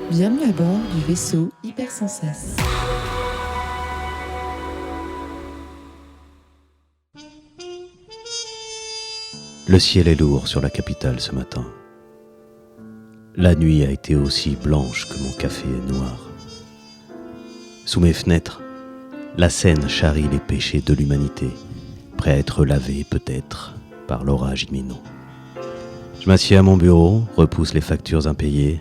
Bienvenue à bord du vaisseau Hypersensas. Le ciel est lourd sur la capitale ce matin. La nuit a été aussi blanche que mon café est noir. Sous mes fenêtres, la Seine charrie les péchés de l'humanité, prêts à être lavés peut-être par l'orage imminent. Je m'assieds à mon bureau, repousse les factures impayées.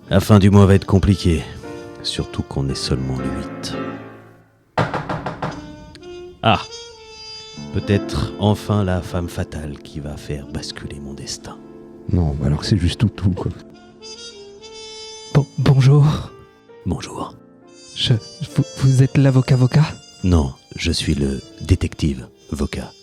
La fin du mois va être compliquée, surtout qu'on est seulement le 8. Ah, peut-être enfin la femme fatale qui va faire basculer mon destin. Non, alors que c'est juste tout, quoi. Bonjour. Bonjour. Vous êtes l'avocat? Non, je suis le détective Voca.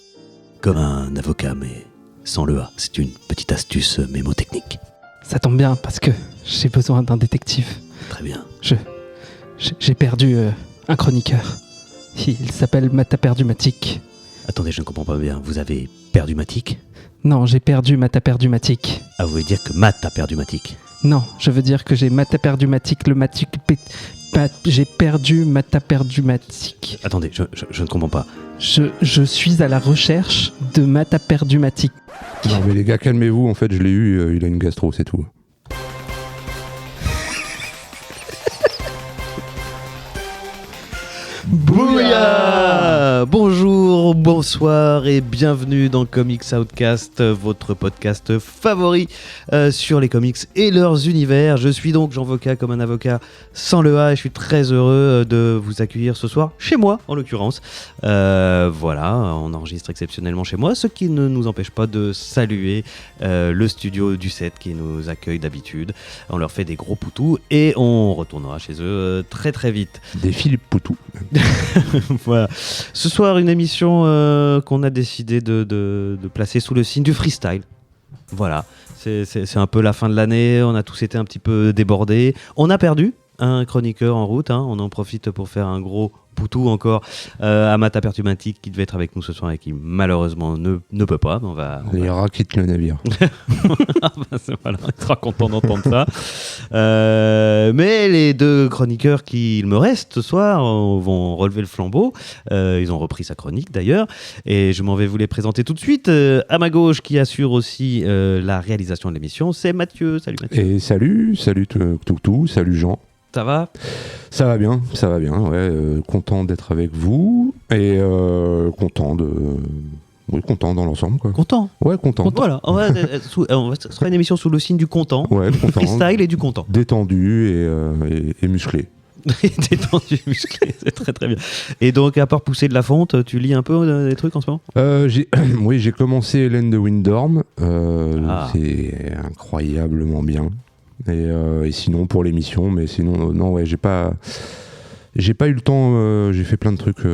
Comme un avocat, mais sans le A. C'est une petite astuce mémotechnique. Ça tombe bien parce que j'ai besoin d'un détective. Très bien. J'ai perdu un chroniqueur. Il s'appelle Mataperdumatic. Attendez, je ne comprends pas bien. Vous avez perdu Matic ? Non, j'ai perdu Mataperdumatic. Ah, vous voulez dire que Matt a perdu Matic ? Non, je veux dire que j'ai Mataperdumatic, le Matic... J'ai perdu Mataperdumatic. Attendez, je ne comprends pas. Je suis à la recherche de Mataperdumatic. Non mais les gars, calmez-vous, en fait je l'ai eu, il a une gastro, c'est tout. Bouya ! Bonjour, bonsoir et bienvenue dans Comics Outcast, votre podcast favori sur les comics et leurs univers. Je suis donc Jean Voca, comme un avocat sans le A, et je suis très heureux de vous accueillir ce soir, chez moi en l'occurrence. Voilà, on enregistre exceptionnellement chez moi, ce qui ne nous empêche pas de saluer le studio du 7 qui nous accueille d'habitude. On leur fait des gros poutous et on retournera chez eux très très vite. Des Philippe Poutou. Voilà. Ce soir, une émission qu'on a décidé de placer sous le signe du freestyle. Voilà, c'est un peu la fin de l'année, on a tous été un petit peu débordés. On a perdu un chroniqueur en route, on en profite pour faire un gros poutou encore à Mataperdumatic qui devait être avec nous ce soir et qui malheureusement ne peut pas. Les rats quittent le navire. Voilà, il sera content d'entendre ça. Mais les deux chroniqueurs qu'il me reste ce soir vont relever le flambeau. Ils ont repris sa chronique d'ailleurs et je m'en vais vous les présenter tout de suite. À ma gauche, qui assure aussi la réalisation de l'émission, c'est Mathieu. Salut Mathieu. Et salut Toutou, salut Jean. Ça va ? Ça va bien, ouais. Content d'être avec vous et content dans l'ensemble, quoi. Content. Ouais, content. Voilà, ce sera une émission sous le signe du content. Ouais, content. Freestyle et du content. Détendu et musclé. Détendu, musclé, c'est très très bien. Et donc, à part pousser de la fonte, tu lis un peu des trucs en ce moment ? Oui, j'ai commencé Hélène de Windorm. C'est incroyablement bien. Et sinon pour l'émission, mais sinon non, ouais, j'ai pas eu le temps. J'ai fait plein de trucs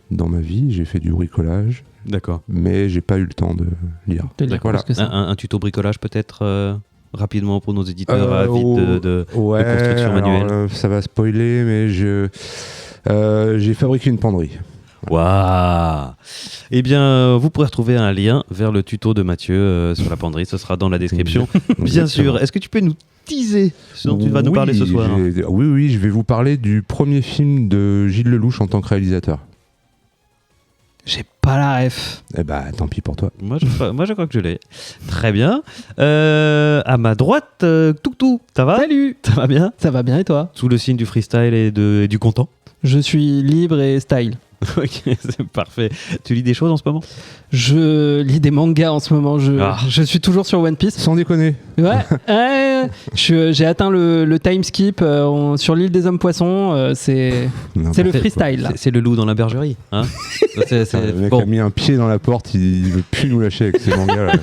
dans ma vie. J'ai fait du bricolage. D'accord. Mais j'ai pas eu le temps de lire. Voilà. Un tuto bricolage peut-être rapidement pour nos éditeurs avides de construction manuelle. Alors, ça va spoiler, mais j'ai fabriqué une penderie. Waouh! Eh bien, vous pourrez retrouver un lien vers le tuto de Mathieu sur la penderie. Ce sera dans la description, bien sûr. Est-ce que tu peux nous teaser ce dont tu vas nous parler ce soir ? Oui, je vais vous parler du premier film de Gilles Lelouch en tant que réalisateur. J'ai pas la ref. Eh bah, tant pis pour toi. Moi, je crois que je l'ai. Très bien. À ma droite, Toutou, ça va ? Salut. Ça va bien ? Ça va bien et toi ? Sous le signe du freestyle et du content. Je suis libre et style. Ok, c'est parfait. Tu lis des choses en ce moment ? Je lis des mangas en ce moment. Je suis toujours sur One Piece. Sans déconner. Ouais. J'ai atteint le time skip sur l'île des hommes poissons. C'est le freestyle. Là. C'est le loup dans la bergerie. Hein. Le mec a mis un pied dans la porte. Il veut plus nous lâcher avec ses mangas. Là.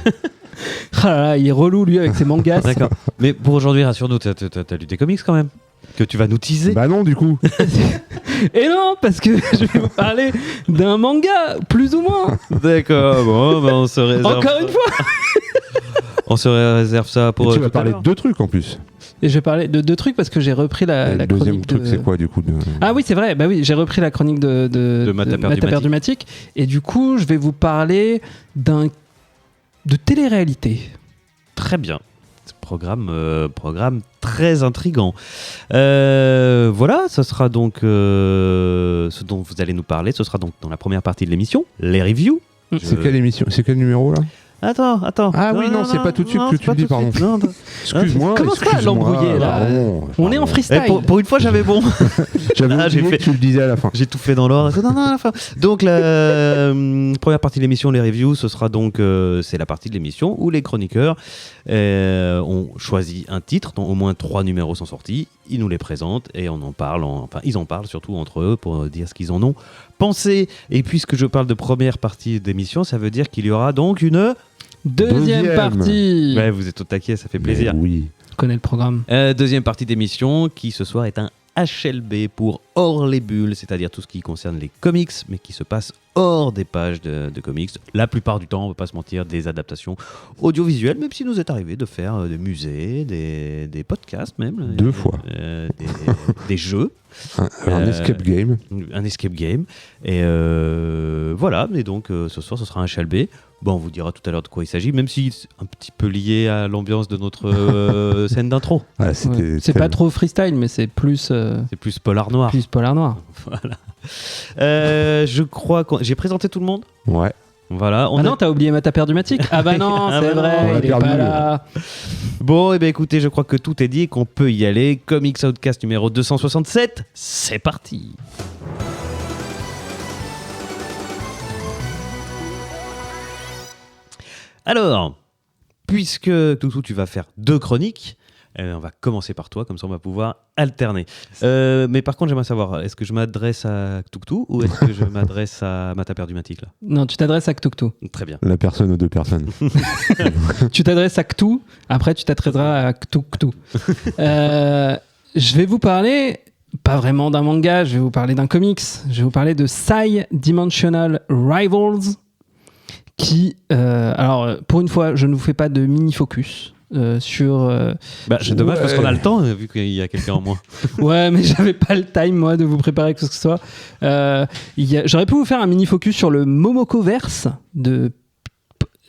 Ah là là, il est relou lui avec ses mangas. D'accord. Mais pour aujourd'hui, rassure-nous, t'as lu des comics quand même ? Que tu vas nous teaser ? Bah non, du coup. Et non, parce que je vais vous parler d'un manga, plus ou moins. D'accord, bon, bah on se réserve. Encore une fois. On se réserve ça pour. Tu vas parler de deux trucs en plus. Et je vais parler de deux trucs parce que j'ai repris la le chronique. Deuxième truc, c'est quoi du coup Ah oui, c'est vrai. Bah oui, j'ai repris la chronique de Mataperdumatic. Et du coup, je vais vous parler de télé-réalité. Très bien. Programme très intriguant. Voilà, ce sera donc ce dont vous allez nous parler. Ce sera donc dans la première partie de l'émission, les reviews. C'est quelle émission ? C'est quel numéro là ? Attends. Ah oui, non, c'est pas tout de suite que tu le dis, pardon. Excuse-moi. Commence pas à l'embrouiller là. On est en freestyle. Pour une fois, j'avais bon. J'ai fait que tu le disais à la fin. J'ai tout fait dans l'ordre. Non, à la fin. Donc, la première partie de l'émission, les reviews, ce sera donc c'est la partie de l'émission où les chroniqueurs ont choisi un titre dont au moins 3 numéros sont sortis. Ils nous les présentent et on en parle. Ils en parlent surtout entre eux pour dire ce qu'ils en ont pensé. Et puisque je parle de première partie d'émission, ça veut dire qu'il y aura donc une deuxième partie. Ouais, vous êtes au taquet, ça fait plaisir. Mais oui. Je connais le programme. Deuxième partie d'émission qui ce soir est un HLB pour hors les bulles, c'est-à-dire tout ce qui concerne les comics, mais qui se passe hors des pages de comics. La plupart du temps, on ne va pas se mentir, des adaptations audiovisuelles, même s'il nous est arrivé de faire des musées, des podcasts même. 2 fois. Des jeux. Un escape game. Un escape game. Et voilà, et donc ce soir, ce sera un HLB. Bon, on vous dira tout à l'heure de quoi il s'agit, même si c'est un petit peu lié à l'ambiance de notre scène d'intro. Ah, c'est pas trop freestyle, mais c'est plus... c'est plus polar noir. Plus polar noir. Voilà. Je crois que j'ai présenté tout le monde. Ouais. Voilà. Non, t'as oublié Mata Perdumatique. Ah bah non, c'est vrai, il est pas là. Bon, et bien écoutez, je crois que tout est dit et qu'on peut y aller. Comics Outcast numéro 267, c'est parti. Alors, puisque Toutou, tu vas faire 2 chroniques, on va commencer par toi, comme ça on va pouvoir alterner. Mais par contre, j'aimerais savoir, est-ce que je m'adresse à Toutou ou est-ce que je m'adresse à Mata Perdumatique là ? Non, tu t'adresses à Toutou. Très bien. La personne aux 2 personnes. Tu t'adresses à Ktou, après tu t'adresseras à Ktou. Je vais vous parler, pas vraiment d'un manga, je vais vous parler d'un comics. Je vais vous parler de Psy Dimensional Rivals. Qui, alors pour une fois, je ne vous fais pas de mini-focus sur... c'est dommage parce qu'on a le temps, vu qu'il y a quelqu'un en moins. Ouais, mais j'avais pas le time, moi, de vous préparer quoi que ce soit. J'aurais pu vous faire un mini-focus sur le Momokoverse,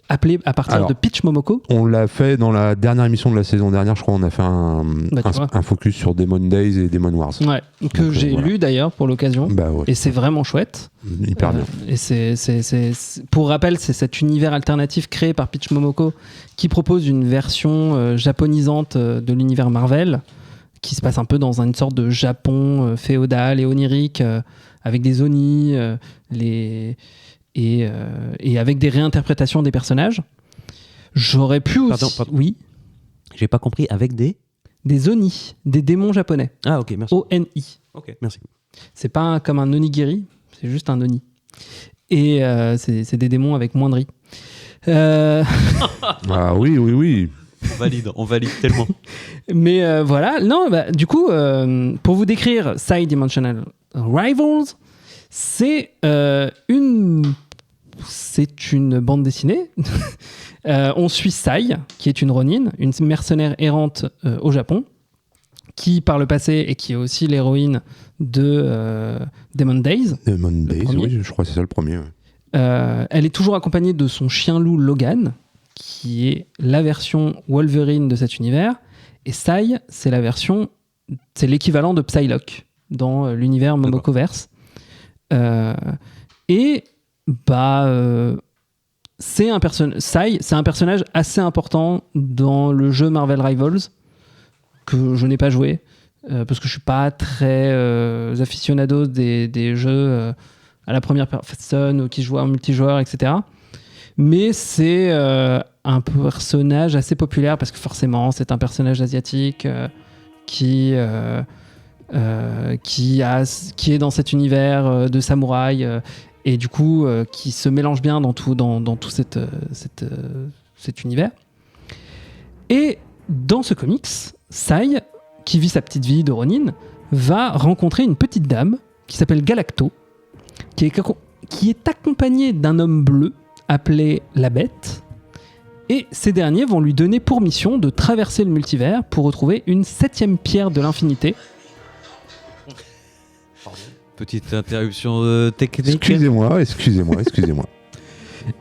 appelé à partir de Pitch Momoko. On l'a fait dans la dernière émission de la saison dernière, je crois. On a fait un focus sur Demon Days et Demon Wars. Ouais, que j'ai lu d'ailleurs pour l'occasion. Bah ouais. Et c'est vraiment chouette. Hyper bien. Et pour rappel, c'est cet univers alternatif créé par Pitch Momoko qui propose une version japonisante de l'univers Marvel qui se passe un peu dans une sorte de Japon féodal et onirique avec des Oni, et avec des réinterprétations des personnages. J'aurais pu aussi... Pardon. Oui. J'ai pas compris, avec des Oni, des démons japonais. Ah ok, merci. O-N-I. Ok, merci. C'est pas comme un onigiri, c'est juste un Oni. Et c'est des démons avec moins de riz. Ah oui. On valide tellement. Mais voilà, non, du coup, pour vous décrire Psy Dimensional Rivals, c'est une bande dessinée. On suit Psy, qui est une Ronin, une mercenaire errante au Japon, qui par le passé et qui est aussi l'héroïne de Demon Days. Demon Days, oui, je crois que c'est ça le premier. Ouais. Elle est toujours accompagnée de son chien loup Logan, qui est la version Wolverine de cet univers. Et Psy, c'est l'équivalent de Psylocke dans l'univers Momokoverse. C'est un personnage assez important dans le jeu Marvel Rivals que je n'ai pas joué parce que je suis pas très aficionado des jeux à la première personne ou qui se jouent en multijoueur, etc. Mais c'est un personnage assez populaire parce que forcément c'est un personnage asiatique qui est dans cet univers de samouraï et du coup qui se mélange bien dans tout cet univers. Et dans ce comics, Psy, qui vit sa petite vie de Ronin, va rencontrer une petite dame qui s'appelle Galacto, qui est accompagnée d'un homme bleu appelé la Bête, et ces derniers vont lui donner pour mission de traverser le multivers pour retrouver une 7e pierre de l'infinité. Petite interruption technique. Excusez-moi.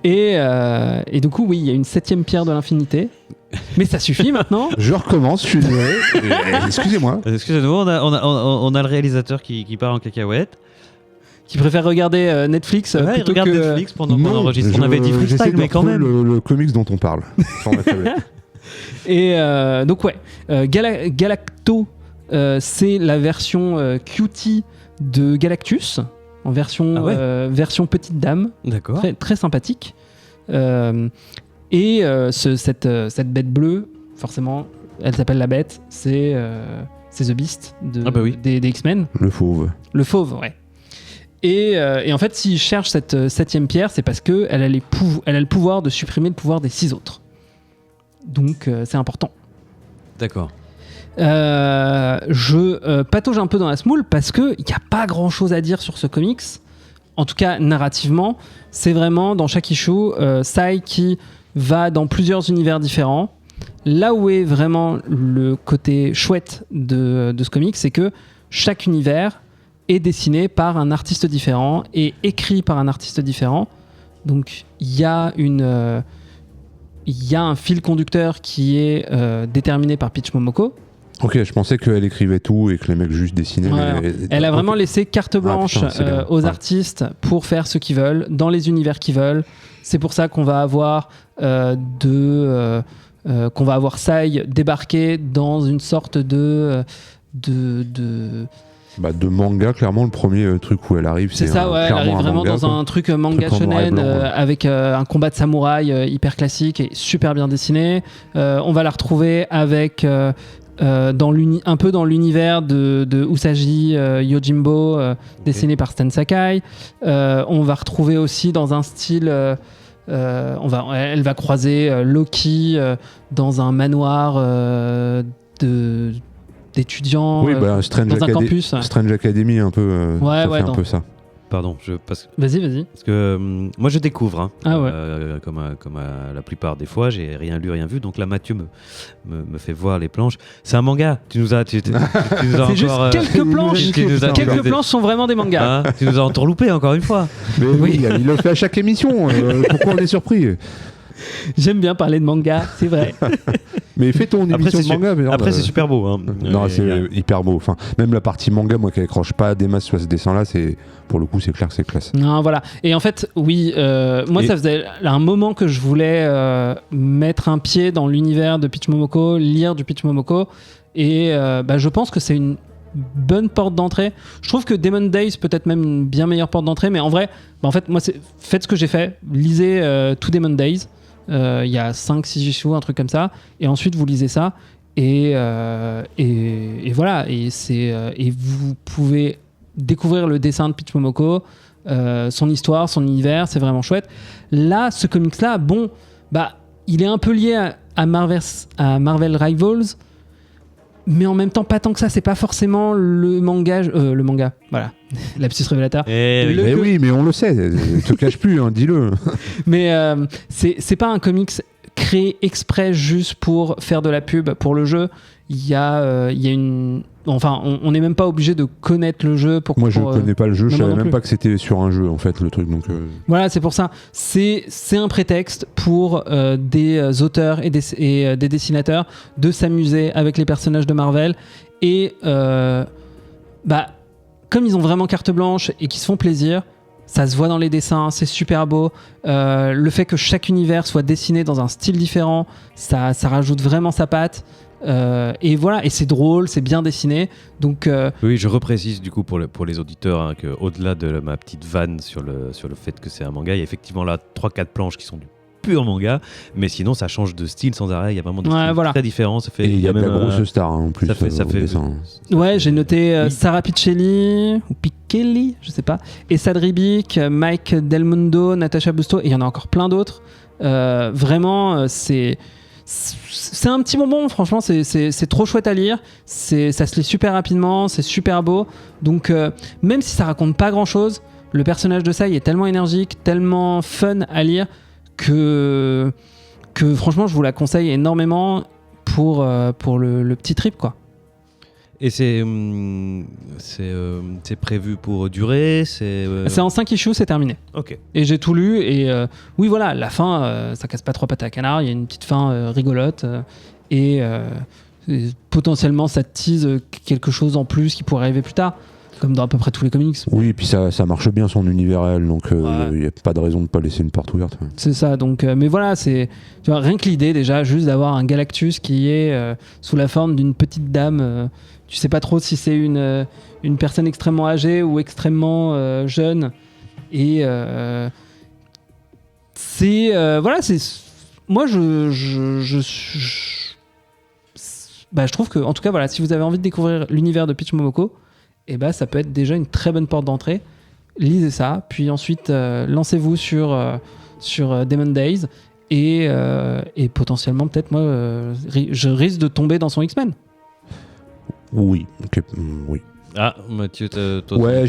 Et du coup, oui, il y a une 7e pierre de l'infinité. Mais ça suffit maintenant. Je recommence, je suis désolé. Excusez-moi. Excusez-nous, on a le réalisateur qui part en cacahuète. Qui préfère regarder Netflix Ouais, il plutôt regarde que... Netflix pendant qu'on Non, enregistre. On avait dit j'essaie freestyle, de mais quand retrouver même. le comics dont on parle. Sur ma tablette. Et donc ouais, Galacto, c'est la version cutie de Galactus, en version, Ah ouais. version petite dame, D'accord. très, très sympathique. Cette bête bleue, forcément, elle s'appelle la bête, c'est The Beast des X-Men. Le fauve. Le fauve, ouais. Et en fait, s'il cherche cette 7e pierre, c'est parce qu'elle a le pouvoir de supprimer le pouvoir des 6 autres. Donc, c'est important. D'accord. Je patauge un peu dans la smoule parce qu'il n'y a pas grand-chose à dire sur ce comics. En tout cas, narrativement, c'est vraiment dans chaque issue, Sai qui va dans plusieurs univers différents. Là où est vraiment le côté chouette de ce comics, c'est que chaque univers est dessiné par un artiste différent et écrit par un artiste différent. Donc il y a un fil conducteur qui est déterminé par Peach Momoko. Ok, je pensais qu'elle écrivait tout et que les mecs juste dessinaient. Ouais, mais... Elle a vraiment laissé carte blanche putain, c'est bien. aux Ouais. artistes pour faire ce qu'ils veulent, dans les univers qu'ils veulent. C'est pour ça qu'on va avoir qu'on va avoir Sai débarquer dans une sorte de manga, clairement, le premier truc où elle arrive, c'est ça, ouais, elle clairement arrive un vraiment manga, dans quoi. un truc manga Truc en noir et shonen blanc, ouais. avec un combat de samouraï hyper classique et super bien dessiné. On va la retrouver avec un peu dans l'univers de Usagi Yojimbo, dessiné par Stan Sakai. On va retrouver aussi dans un style... elle va croiser Loki dans un manoir d'étudiants Oui, Strange, dans un campus. Strange Academy, un peu. Ouais, ça ouais, fait un non. peu ça. Pardon, parce Vas-y. que moi je découvre, hein. Ah ouais. Comme la plupart des fois, j'ai rien lu, rien vu, donc là Mathieu me fait voir les planches. C'est un manga, tu nous as C'est juste encore, quelques planches. tu nous as- Quelques planches sont vraiment des mangas. Hein, tu nous as entourloupé encore une fois. Mais oui, il le fait à chaque émission. Pourquoi on est surpris? J'aime bien parler de manga, c'est vrai. Mais fais ton Après, émission c'est de manga. mais non, Après c'est super beau. Hein. Non, c'est Euh, hyper beau. Enfin, même la partie manga, moi qui accroche pas des masses sur ce dessin-là, pour le coup, c'est clair que c'est classe. Non, voilà. Et en fait, oui, moi, ça faisait un moment que je voulais mettre un pied dans l'univers de Peach Momoko, lire du Peach Momoko. Et je pense que c'est une bonne porte d'entrée. Je trouve que Demon Days peut être même une bien meilleure porte d'entrée. Mais en vrai, en fait, moi, faites ce que j'ai fait. Lisez tout Demon Days. Il y a 5-6 issues, un truc comme ça. Et ensuite, vous lisez ça. Et voilà. Et vous pouvez découvrir le dessin de Peach Momoko, son histoire, son univers, c'est vraiment chouette. Là, ce comics-là, il est un peu lié à Marvel Rivals, mais en même temps pas tant que ça. C'est pas forcément le manga, voilà, lapsus révélateur. Mais oui, mais on le sait, te cache plus, hein, dis-le. Mais c'est pas un comics créé exprès juste pour faire de la pub pour le jeu. Il y a une... Enfin, on n'est même pas obligé de connaître le jeu pour... Moi, je connais pas le jeu, je moi savais non même plus. pas que c'était sur un jeu, en fait, le truc. Donc, Voilà, c'est pour ça. C'est un prétexte pour des auteurs et des dessinateurs de s'amuser avec les personnages de Marvel. Et comme ils ont vraiment carte blanche et qu'ils se font plaisir, ça se voit dans les dessins, c'est super beau. Le fait que chaque univers soit dessiné dans un style différent, ça rajoute vraiment sa patte. Et voilà, et c'est drôle, c'est bien dessiné. Donc, Oui, je reprécise du coup pour les auditeurs hein, qu'au-delà de ma petite vanne sur le fait que c'est un manga, il y a effectivement là 3-4 planches qui sont du pur manga, mais sinon ça change de style sans arrêt, il y a vraiment des styles voilà. très différents. Ça fait, et il y a de la même, grosse star hein, en plus. ça fait au dessin. ouais, j'ai noté Oui. Sarah Pichelli ou Pichelli, je sais pas, Essad Ribic, Mike Del Mundo, Natasha Busto, et il y en a encore plein d'autres. Vraiment, c'est un petit moment, franchement, c'est trop chouette à lire. Ça se lit super rapidement, c'est super beau. Donc, même si ça raconte pas grand chose, le personnage de Sai est tellement énergique, tellement fun à lire que franchement, je vous la conseille énormément pour le petit trip, quoi. Et c'est prévu pour durer, C'est en 5 issues, c'est terminé. Ok. Et j'ai tout lu, et oui, voilà, la fin, ça casse pas trois pattes à canard, il y a une petite fin rigolote, et potentiellement ça tease quelque chose en plus qui pourrait arriver plus tard, comme dans à peu près tous les comics. Oui, et puis ça marche bien son univers à elle, donc il n'y a pas de raison de ne pas laisser une porte ouverte. C'est ça, donc, mais voilà, tu vois, rien que l'idée déjà, juste d'avoir un Galactus qui est sous la forme d'une petite dame, tu sais pas trop si c'est une personne extrêmement âgée ou extrêmement jeune, et voilà, moi je trouve que, en tout cas, voilà, si vous avez envie de découvrir l'univers de Peach Momoko, et ça peut être déjà une très bonne porte d'entrée. Lisez ça, puis ensuite lancez-vous sur Demon Days, et potentiellement peut-être moi je risque de tomber dans son X-Men. Oui, ok, oui. Ah, Mathieu, toi. Ouais,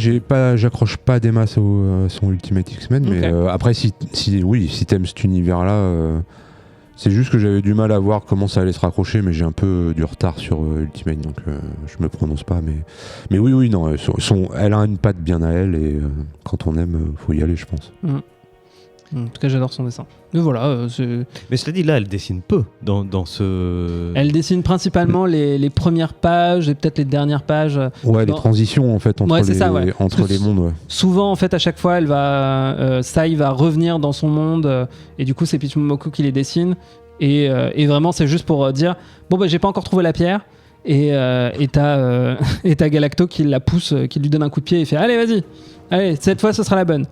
j'accroche pas des masses son Ultimate X-Men, Okay. mais après si t'aimes cet univers-là, c'est juste que j'avais du mal à voir comment ça allait se raccrocher, mais j'ai un peu du retard sur Ultimate, donc je me prononce pas, mais oui, non, elle a une patte bien à elle, et quand on aime, faut y aller, je pense. En tout cas, j'adore son dessin. Mais voilà, Mais cela dit, là, elle dessine peu dans ce... elle dessine principalement les premières pages et peut-être les dernières pages. Ouais, les transitions en fait entre les mondes. Ouais. Souvent, en fait, à chaque fois, Sai va revenir dans son monde, et du coup, c'est Peach Momoko qui les dessine. Et vraiment, c'est juste pour dire bon, j'ai pas encore trouvé la pierre. Et t'as Galacto qui la pousse, qui lui donne un coup de pied et fait allez, vas-y, allez, cette fois, ce sera la bonne.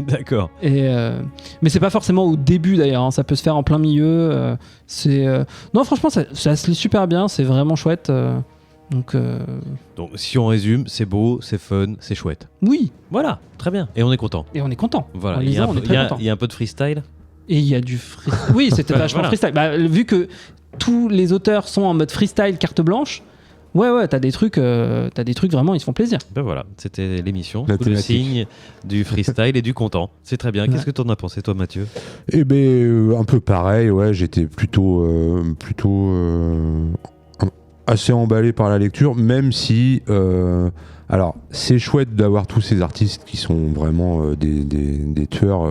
D'accord. Mais c'est pas forcément au début d'ailleurs, hein, ça peut se faire en plein milieu. Non, franchement, ça se lit super bien, c'est vraiment chouette. Donc, si on résume, c'est beau, c'est fun, c'est chouette. oui. Voilà, très bien. Et on est content. Et on est content. Voilà. En Il y a lisant, on est très content. il y a un peu de freestyle. Et il y a du freestyle. Oui, c'était vachement Voilà. freestyle. Vu que tous les auteurs sont en mode freestyle carte blanche, ouais, t'as des trucs vraiment, ils se font plaisir. Ben voilà, c'était l'émission La sous le thématique. signe du freestyle et du content. C'est très bien. Ouais. Qu'est-ce que t'en as pensé, toi, Mathieu? Eh ben un peu pareil, ouais, j'étais plutôt assez emballé par la lecture, même si alors c'est chouette d'avoir tous ces artistes qui sont vraiment des tueurs,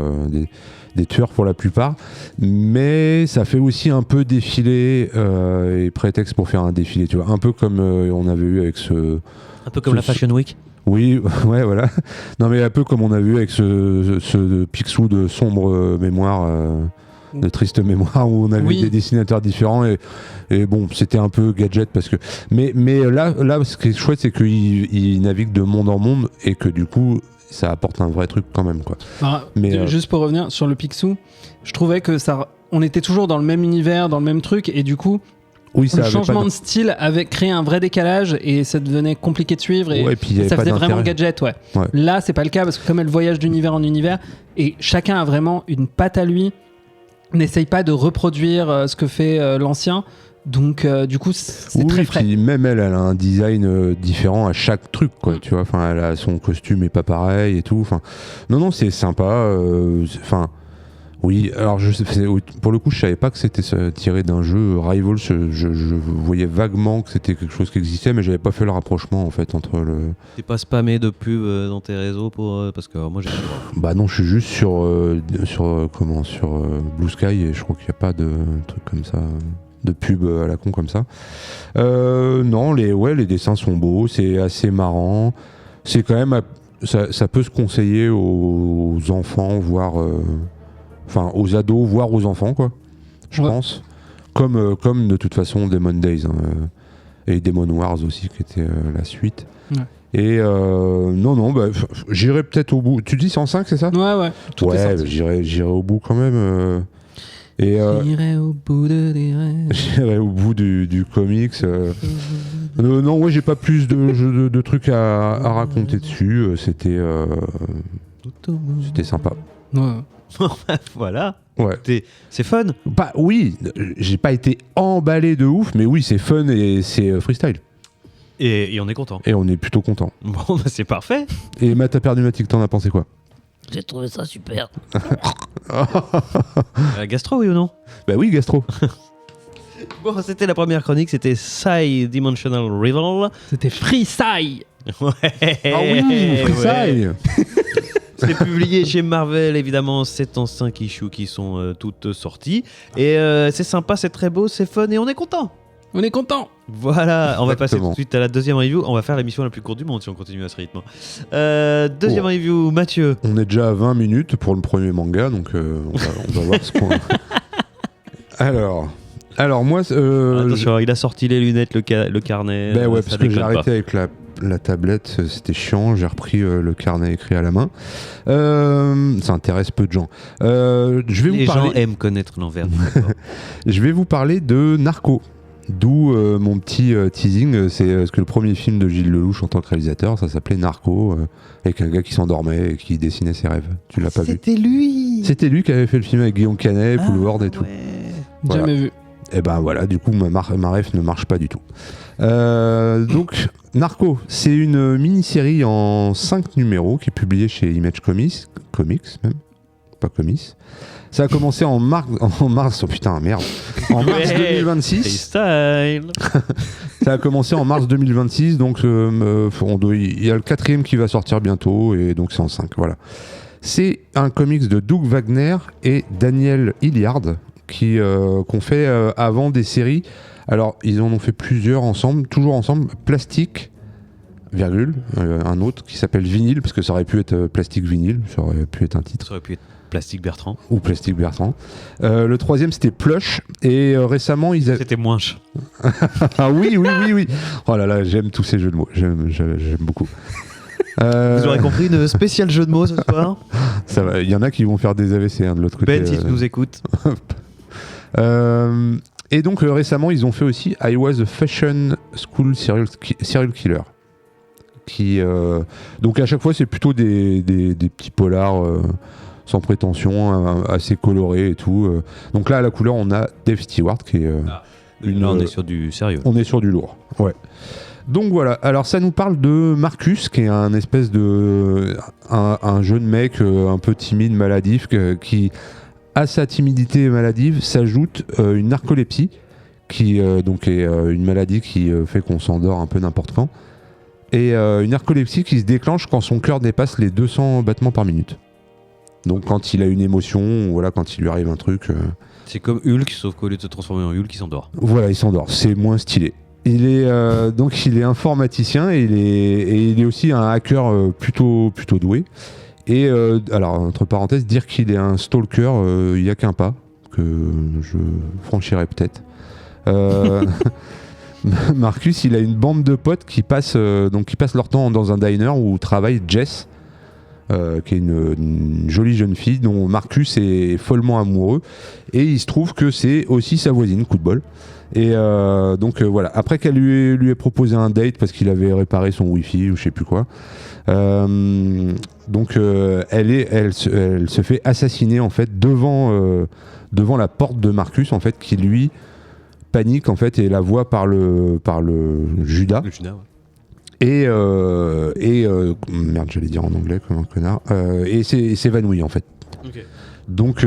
des tueurs pour la plupart, mais ça fait aussi un peu défilé et prétexte pour faire un défilé, tu vois, un peu comme on avait eu avec Un peu comme la Fashion Week. Oui, ouais, voilà. Non, mais un peu comme on a vu avec ce Picsou de sombre mémoire, de triste mémoire, où on avait Oui. des dessinateurs différents, et bon, c'était un peu gadget parce que. Mais là, ce qui est chouette, c'est qu'il navigue de monde en monde, et que du coup, ça apporte un vrai truc quand même, quoi. Mais, Juste pour revenir sur le Picsou, je trouvais que on était toujours dans le même univers, dans le même truc, et du coup, Oui, ça le avait changement pas de style avait créé un vrai décalage, et ça devenait compliqué de suivre, et Ouais, puis il y avait ça pas faisait vraiment d'intérêt. gadget, ouais. Ouais. Là, c'est pas le cas, parce que comme elle voyage d'univers en univers, et chacun a vraiment une patte à lui, n'essaye pas de reproduire ce que fait l'ancien, donc du coup, c'est Oui, très frais. puis même elle a un design différent à chaque truc, quoi, tu vois. Enfin, elle a son costume est pas pareil et tout. Enfin, non, c'est sympa. Enfin, oui. Alors, pour le coup, je savais pas que c'était tiré d'un jeu Rivals. Je voyais vaguement que c'était quelque chose qui existait, mais j'avais pas fait le rapprochement en fait entre le. T'es pas spammé de pub dans tes réseaux parce que moi j'ai pas le droit. Bah non, je suis juste sur Blue Sky, et je crois qu'il y a pas de truc comme ça. De pub à la con comme ça. Non, les dessins sont beaux, c'est assez marrant. C'est quand même, ça peut se conseiller aux enfants, voire, enfin aux ados, voire aux enfants, quoi. Je Ouais. pense. Comme de toute façon Demon Days, et Demon Wars aussi, qui était la suite. Ouais. Et non, j'irai peut-être au bout. Tu dis 105, c'est ça? Ouais, tout est Ouais, sorti. j'irai au bout quand même. Et J'irai au bout de tes rêves. j'irai au bout du comics. Non, ouais, j'ai pas plus de trucs à raconter dessus. C'était sympa. Ouais. Voilà. Ouais. C'est fun. Bah oui, j'ai pas été emballé de ouf, mais oui, c'est fun et c'est freestyle. Et on est content. Et on est plutôt content. Bon, bah, c'est parfait. Et Matt Perdumatic, t'en as pensé quoi? J'ai trouvé ça super. Gastro, oui ou non? Bah oui, Gastro. Bon, c'était la première chronique, c'était Psy Dimensional Rival. C'était Free Psy. Ouais. Ah oui, Freeside. C'est publié chez Marvel, évidemment. C'est en 5 issues qui sont toutes sorties. Et c'est sympa, c'est très beau, c'est fun et on est content. On est content. Voilà, on va passer Exactement. tout de suite à la deuxième review. On va faire l'émission la plus courte du monde si on continue à ce rythme. Deuxième review, Mathieu. On est déjà à 20 minutes pour le premier manga, donc on va voir ce qu'on... Alors moi... Attention, il a sorti les lunettes, le carnet. Ben ouais, ça parce que j'ai déconne pas. arrêté avec la tablette, c'était chiant, j'ai repris le carnet écrit à la main. Ça intéresse peu de gens. Je vais Les vous parler... gens aiment connaître l'envers. Je vais vous parler de Narco. D'où mon petit teasing, c'est parce que le premier film de Gilles Lelouch en tant que réalisateur, ça s'appelait Narco, avec un gars qui s'endormait et qui dessinait ses rêves. Tu l'as pas vu? C'était lui. C'était lui qui avait fait le film avec Guillaume Canet, Poulvord et tout. Ouais. Voilà. Jamais vu. Et ben voilà, du coup ma ref ne marche pas du tout. Donc Narco, c'est une mini-série en 5 numéros qui est publiée chez Image Comics même, pas Comics. Ça a commencé en mars, oh putain merde, en mars 2026. Freestyle. Ça a commencé en mars 2026, donc il y a le 4e qui va sortir bientôt et donc c'est en 5, voilà. C'est un comics de Doug Wagner et Daniel Hilliard qu'on fait avant des séries. Alors, ils en ont fait plusieurs ensemble, toujours ensemble. Plastique, virgule, un autre qui s'appelle Vinyle, parce que ça aurait pu être Plastique Vinyle, ça aurait pu être un titre. Ça aurait pu être Plastique Bertrand. Ou Plastique Bertrand. Le 3e, c'était Plush, et récemment, ils avaient... C'était Moinche. Ah oui. Oh là là, j'aime tous ces jeux de mots, j'aime beaucoup. Vous aurez compris, une spéciale jeu de mots ce soir. Ça va, il y en a qui vont faire des AVC de l'autre côté. Ben, si tu nous écoutes. Et donc récemment, ils ont fait aussi I Was a Fashion School Serial Killer. Donc à chaque fois, c'est plutôt des petits polars sans prétention, assez colorés et tout. Donc là, à la couleur, on a Dave Stewart qui est... Là, on est sur du sérieux. On est sur du lourd, ouais. Donc voilà, alors ça nous parle de Marcus, qui est un espèce de... un jeune mec un peu timide, maladif, qui... À sa timidité maladive s'ajoute une narcolepsie, qui donc est une maladie qui fait qu'on s'endort un peu n'importe quand, et une narcolepsie qui se déclenche quand son cœur dépasse les 200 battements par minute. Donc quand il a une émotion, voilà, quand il lui arrive un truc... C'est comme Hulk, sauf qu'au lieu de se transformer en Hulk, il s'endort. Voilà, il s'endort, c'est moins stylé. Il est donc il est informaticien et il est aussi un hacker plutôt doué. Et alors, entre parenthèses, dire qu'il est un stalker, il n'y a qu'un pas, que je franchirai peut-être. Marcus, il a une bande de potes qui passent leur temps dans un diner où travaille Jess, qui est une jolie jeune fille dont Marcus est follement amoureux. Et il se trouve que c'est aussi sa voisine, coup de bol. Et donc voilà, après qu'elle lui ait proposé un date parce qu'il avait réparé son wifi ou je sais plus quoi, donc elle se fait assassiner en fait devant la porte de Marcus en fait, qui lui panique en fait et la voit par le Judas. Le Judas, ouais. Et merde, j'allais dire en anglais comme un connard, et s'évanouit en fait. Okay. Donc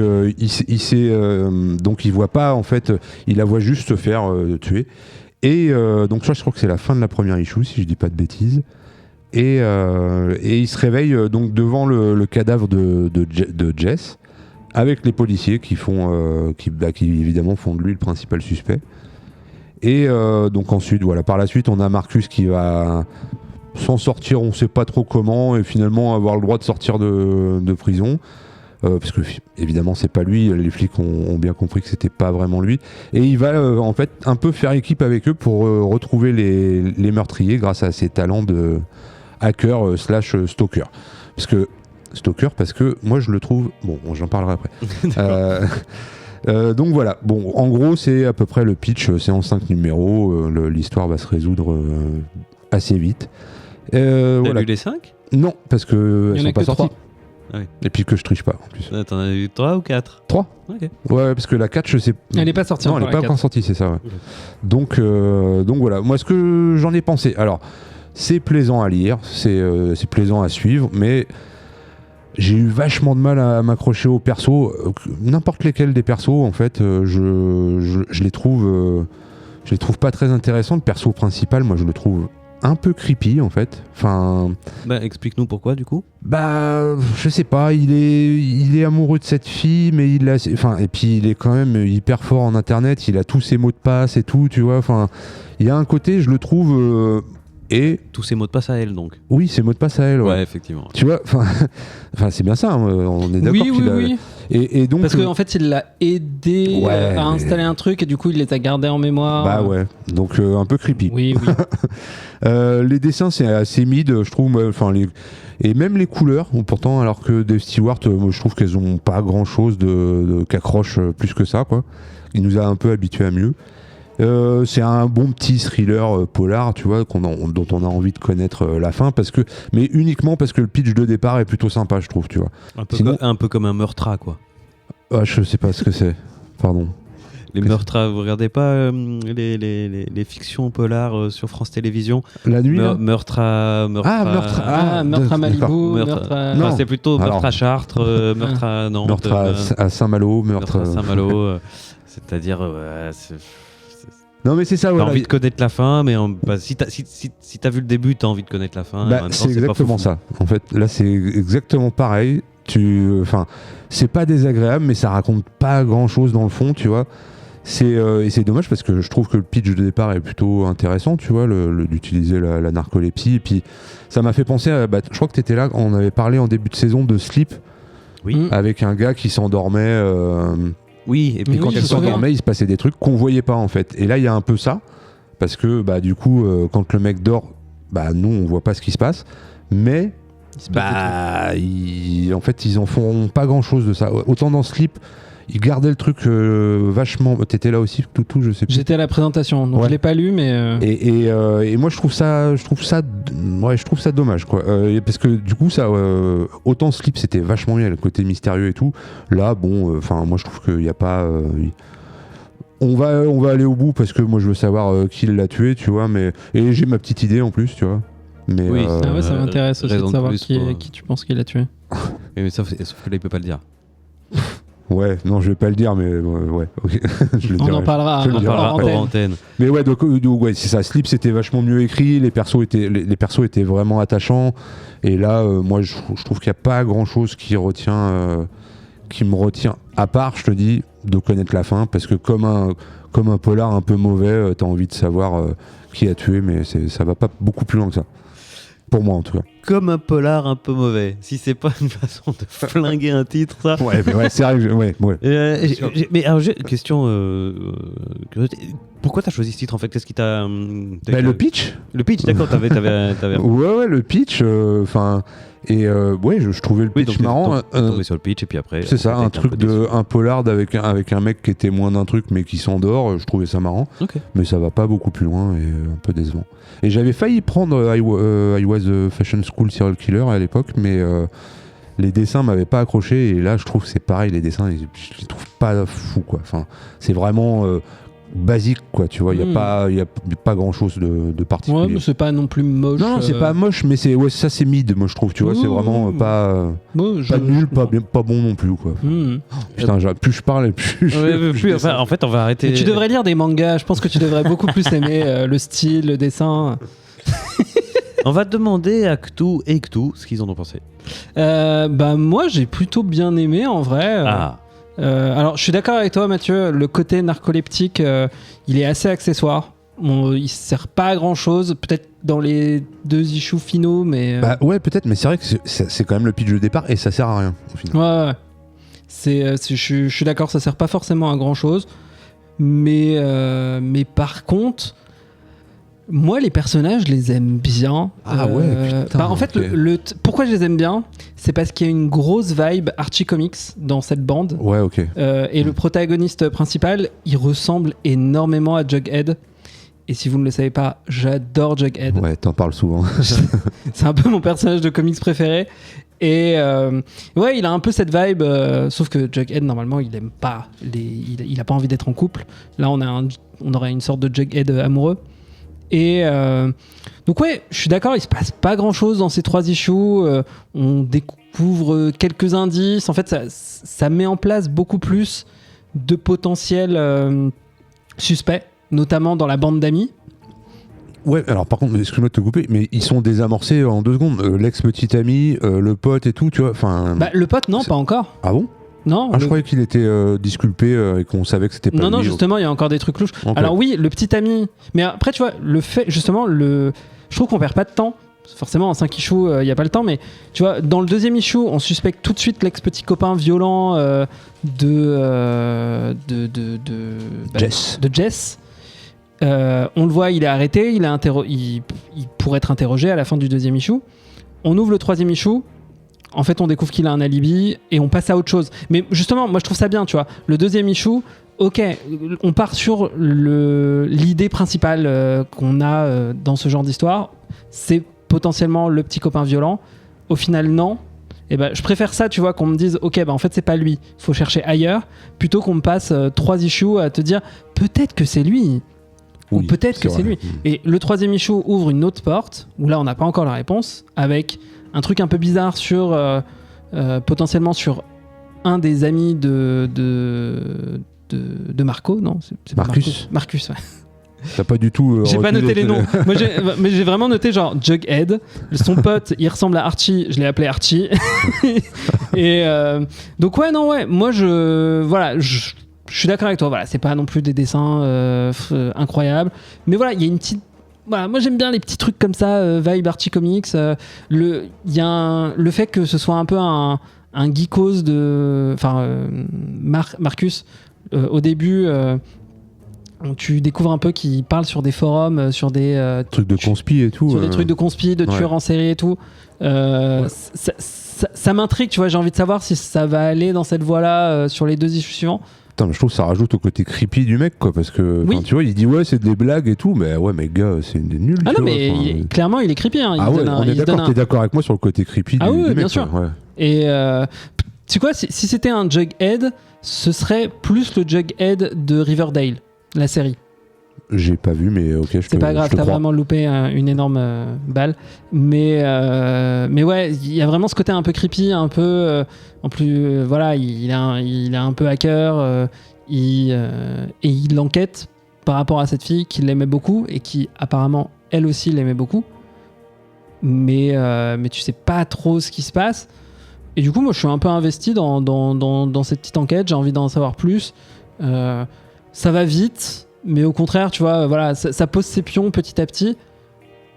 donc il voit pas en fait, il la voit juste se faire tuer. Et donc ça, je crois que c'est la fin de la première issue si je dis pas de bêtises. Et il se réveille donc devant le cadavre de Jess, avec les policiers qui évidemment font de lui le principal suspect. Et donc ensuite, voilà, par la suite, on a Marcus qui va s'en sortir, on sait pas trop comment, et finalement avoir le droit de sortir de prison. Parce que évidemment c'est pas lui, les flics ont bien compris que c'était pas vraiment lui, et il va en fait un peu faire équipe avec eux pour retrouver les meurtriers grâce à ses talents de hacker slash stalker. Parce que moi je le trouve, bon j'en parlerai après. Donc voilà, bon en gros c'est à peu près le pitch, c'est en 5 numéros, l'histoire va se résoudre assez vite. T'as voilà. lu les 5 ? Non, parce que Il y en elles a sont pas que sorties. 3. Ah oui. Et puis que je triche pas en plus. T'en as eu 3 ou 4 ? 3 Ok. Ouais, parce que la 4, je sais. Elle n'est pas sortie Non, encore, elle n'est pas la encore 4. sortie, c'est ça, ouais. Donc voilà, moi ce que j'en ai pensé. Alors, c'est plaisant à lire, c'est plaisant à suivre, mais j'ai eu vachement de mal à m'accrocher aux persos. N'importe lesquels des persos, en fait, je les trouve pas très intéressants. Le perso principal, moi, je le trouve un peu creepy, en fait. Enfin... explique-nous pourquoi, du coup. Je sais pas, il est amoureux de cette fille, mais et puis il est quand même hyper fort en internet, il a tous ses mots de passe et tout, tu vois. Enfin, il y a un côté, je le trouve... Et tous ces mots de passe à elle, donc. Oui, ces mots de passe à elle. Ouais, effectivement. Tu vois, c'est bien ça. On est d'accord. Oui. Et donc, parce qu'en fait, il l'a aidé à installer un truc et du coup, il les a gardés en mémoire. Bah ouais. Donc un peu creepy. Oui. Les dessins, c'est assez mid, je trouve. Et même les couleurs, pourtant, alors que Dave Stewart, je trouve qu'elles ont pas grand-chose qu'accroche plus que ça, quoi. Il nous a un peu habitués à mieux. C'est un bon petit thriller polar, tu vois, dont on a envie de connaître la fin, mais uniquement parce que le pitch de départ est plutôt sympa, je trouve, tu vois. Un peu comme un Meurtra, quoi. Ah, je sais pas ce que c'est. Pardon. Les Meurtra, vous regardez pas les fictions polars sur France Télévisions? La nuit Meurtre à Malibu. Non, c'est plutôt Meurtre à Chartres, Meurtre à Nantes. Meurtre à Saint-Malo. Meurtre à Saint-Malo. C'est-à-dire... Non mais c'est ça. T'as envie de connaître la fin, mais si t'as vu le début, t'as envie de connaître la fin. C'est exactement ça. En fait, là c'est exactement pareil. C'est pas désagréable, mais ça raconte pas grand-chose dans le fond, tu vois. Et c'est dommage parce que je trouve que le pitch de départ est plutôt intéressant, tu vois, d'utiliser la narcolepsie. Et puis ça m'a fait penser à, je crois que t'étais là, on avait parlé en début de saison de Sleep, avec un gars qui s'endormait. Oui, et puis quand il s'endormait, il se passait des trucs qu'on voyait pas en fait. Et là, il y a un peu ça, parce que du coup, quand le mec dort, nous, on voit pas ce qui se passe. Mais en fait, ils en font pas grand-chose de ça. Autant dans Sleep, ils gardaient le truc vachement. T'étais là aussi, Toutou, je sais plus. J'étais à la présentation, donc je l'ai pas lu, mais. Et moi, je trouve ça dommage, quoi. Parce que du coup, ça, autant Sleep, c'était vachement bien, le côté mystérieux et tout. Là, moi, je trouve qu'il n'y a pas. On va aller au bout parce que moi, je veux savoir qui l'a tué, tu vois. Et j'ai ma petite idée en plus, tu vois. Mais oui, ça m'intéresse aussi de savoir qui tu penses qu'il l'a tué. Mais sauf que là, il peut pas le dire. Ouais, non, je vais pas le dire, mais ouais, ok. On en parlera hors antenne. Mais ouais, donc c'est ça. Sleep, c'était vachement mieux écrit. Les persos étaient vraiment attachants. Et là, moi, je trouve qu'il n'y a pas grand-chose qui me retient. À part, je te dis, de connaître la fin, parce que comme un polar un peu mauvais, t'as envie de savoir qui a tué, mais ça va pas beaucoup plus loin que ça. Pour moi, en tout cas. Comme un polar un peu mauvais. Si c'est pas une façon de flinguer un titre, ça. Ouais, c'est vrai que mais alors, j'ai une question. Pourquoi t'as choisi ce titre en fait? Qu'est-ce qui t'a. Le pitch. Le pitch, d'accord. T'avais... Ouais, le pitch. Je trouvais le pitch marrant. Tombé sur le pitch et puis après. C'est ça, un polar avec un mec qui était moins d'un truc mais qui s'endort. Je trouvais ça marrant. Okay. Mais ça va pas beaucoup plus loin et un peu décevant. Et j'avais failli prendre I Was a Fashion School Serial Killer à l'époque, mais les dessins m'avaient pas accroché. Et là, je trouve que c'est pareil, les dessins, je les trouve pas fous, quoi. Enfin, c'est vraiment basique, quoi, tu vois. Il y a pas grand chose de particulier. Ouais, mais c'est pas non plus moche. Non, c'est pas moche, mais c'est mid, moi je trouve, tu vois. C'est vraiment pas nul, pas bon non plus, quoi. Putain, plus je parle, plus en fait, on va arrêter. Mais tu devrais lire des mangas. Je pense que tu devrais beaucoup plus aimer le style, le dessin. On va demander à Cthou et Cthou ce qu'ils en ont pensé. Moi, j'ai plutôt bien aimé en vrai. Alors, je suis d'accord avec toi, Mathieu. Le côté narcoleptique, il est assez accessoire. Il sert pas à grand chose. Peut-être dans les 2 issues finaux, mais. Ouais, peut-être. Mais c'est vrai que c'est quand même le pitch de départ et ça sert à rien au final. Ouais. Je suis d'accord, ça sert pas forcément à grand chose. Mais par contre. Moi, les personnages, je les aime bien. Ah ouais, putain. En fait, pourquoi je les aime bien, c'est parce qu'il y a une grosse vibe Archie Comics dans cette bande. Ouais, ok. Et le protagoniste principal, il ressemble énormément à Jughead. Et si vous ne le savez pas, j'adore Jughead. Ouais, t'en parles souvent. C'est un peu mon personnage de comics préféré. Et ouais, il a un peu cette vibe, sauf que Jughead, normalement, il aime pas. Il a pas envie d'être en couple. Là, on aurait une sorte de Jughead amoureux. Et donc ouais, je suis d'accord, il se passe pas grand-chose dans ces 3 issues. On découvre quelques indices. En fait, ça met en place beaucoup plus de potentiels suspects, notamment dans la bande d'amis. Ouais, alors par contre, excuse-moi de te couper, mais ils sont désamorcés en 2 secondes. L'ex-petit ami, le pote et tout, tu vois. Le pote, non, pas encore. Ah bon ? Non. Je croyais qu'il était disculpé et qu'on savait que c'était pas lui. Non, justement, il y a encore des trucs louches. Okay. Alors oui, le petit ami. Mais après, tu vois, le fait, justement, je trouve qu'on perd pas de temps. Forcément, en 5 issues, il n'y a pas le temps, mais tu vois, dans le 2e issue, on suspecte tout de suite l'ex-petit copain violent de Jess. On le voit, il est arrêté, il pourrait être interrogé à la fin du 2e issue. On ouvre le 3e issue. En fait, on découvre qu'il a un alibi et on passe à autre chose. Mais justement, moi, je trouve ça bien, tu vois. Le 2e issue, ok, on part sur l'idée principale qu'on a dans ce genre d'histoire. C'est potentiellement le petit copain violent. Au final, non. Et je préfère ça, tu vois, qu'on me dise, ok, en fait, c'est pas lui. Il faut chercher ailleurs, plutôt qu'on me passe 3 issues à te dire, peut-être que c'est lui. Ou peut-être que c'est lui. Et le 3e issue ouvre une autre porte, où là, on n'a pas encore la réponse, avec un truc un peu bizarre sur potentiellement sur un des amis de Marco, non, c'est Marcus, ouais. T'as pas du tout. J'ai pas noté les noms. Moi, j'ai vraiment noté genre Jughead. Son pote, il ressemble à Archie. Je l'ai appelé Archie. Et donc ouais. Moi, je suis d'accord avec toi. Voilà, c'est pas non plus des dessins incroyables, mais voilà, il y a une petite. Voilà, moi j'aime bien les petits trucs comme ça, vibe Archie Comics. Le fait que ce soit un peu un geekos de, Marcus au début. Tu découvres un peu qu'il parle sur des forums, sur des trucs de conspi et tout. Sur des trucs de conspi, de tueurs en série et tout. Ça m'intrigue, tu vois. J'ai envie de savoir si ça va aller dans cette voie-là sur les 2 issues suivants. Putain, mais je trouve que ça rajoute au côté creepy du mec, quoi, parce que tu vois, il dit ouais, c'est des blagues et tout, mais ouais, mais gars, c'est nul. Ah non, mais clairement, il est creepy. Hein. On est d'accord, t'es d'accord avec moi sur le côté creepy du mec. Bien sûr. Ouais. Et tu sais quoi, si c'était un Jughead, ce serait plus le Jughead de Riverdale, la série. J'ai pas vu, mais ok, c'est pas grave, t'as vraiment loupé une énorme balle. Mais ouais, il y a vraiment ce côté un peu creepy, un peu. En plus, voilà, il est un peu hacker. Et il enquête par rapport à cette fille qui l'aimait beaucoup et qui, apparemment, elle aussi l'aimait beaucoup. Mais tu sais pas trop ce qui se passe. Et du coup, moi, je suis un peu investi dans cette petite enquête. J'ai envie d'en savoir plus. Ça va vite. Mais au contraire, tu vois, voilà, ça pose ses pions petit à petit.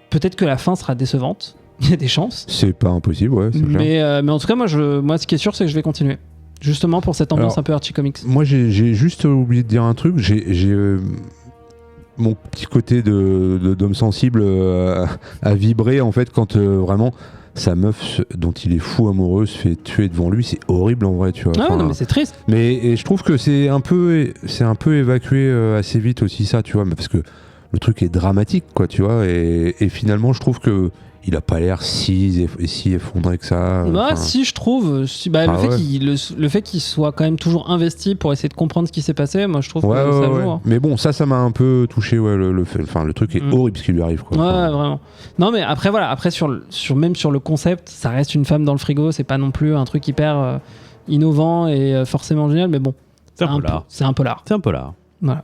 Peut-être que la fin sera décevante. Il y a des chances. C'est pas impossible, ouais. Mais en tout cas, moi, ce qui est sûr, c'est que je vais continuer. Justement pour cette ambiance un peu Archie Comics. Moi, j'ai juste oublié de dire un truc. J'ai mon petit côté d'homme sensible à vibrer, en fait, quand vraiment sa meuf dont il est fou amoureux se fait tuer devant lui. C'est horrible, en vrai, tu vois. Ah non, mais c'est triste. Mais je trouve que c'est un peu évacué assez vite aussi, ça, tu vois, parce que le truc est dramatique, quoi, tu vois, et finalement, je trouve que il a pas l'air si effondré que ça. Si, je trouve. Le fait qu'il soit quand même toujours investi pour essayer de comprendre ce qui s'est passé, moi, je trouve que ça joue. Hein. Mais bon, ça m'a un peu touché, ouais, le truc est horrible ce qui lui arrive, quoi. Ouais, vraiment. Non, mais après, voilà, même sur le concept, ça reste une femme dans le frigo, c'est pas non plus un truc hyper innovant et forcément génial, mais bon. C'est un polar. C'est un polar. C'est un polar. Voilà.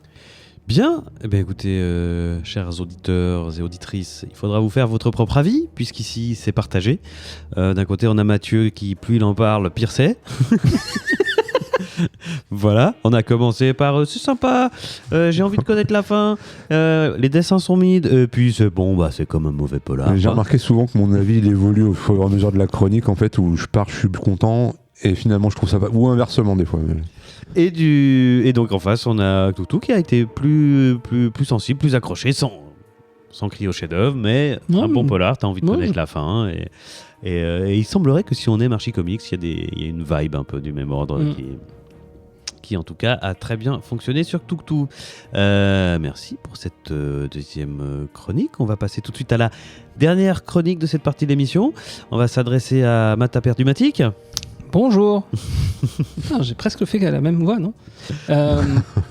Bien, écoutez, chers auditeurs et auditrices, il faudra vous faire votre propre avis, puisqu'ici c'est partagé. D'un côté, on a Mathieu qui, plus il en parle, pire c'est. Voilà, on a commencé par c'est sympa, j'ai envie de connaître la fin, les dessins sont mid, puis c'est bon, c'est comme un mauvais polar. J'ai remarqué souvent que mon avis il évolue au fur et à mesure de la chronique, en fait, où je suis content et finalement je trouve ça pas, ou inversement des fois. Et donc en face, on a Toutou qui a été plus sensible, plus accroché, sans crier au chef-d'œuvre, mais un bon polar, t'as envie de connaître la fin. Et il semblerait que si on aime Archie Comics, il y a une vibe un peu du même ordre qui en tout cas a très bien fonctionné sur Toutou. Merci pour cette deuxième chronique. On va passer tout de suite à la dernière chronique de cette partie de l'émission. On va s'adresser à Matt Perdumatique. Bonjour. J'ai presque fait la même voix, non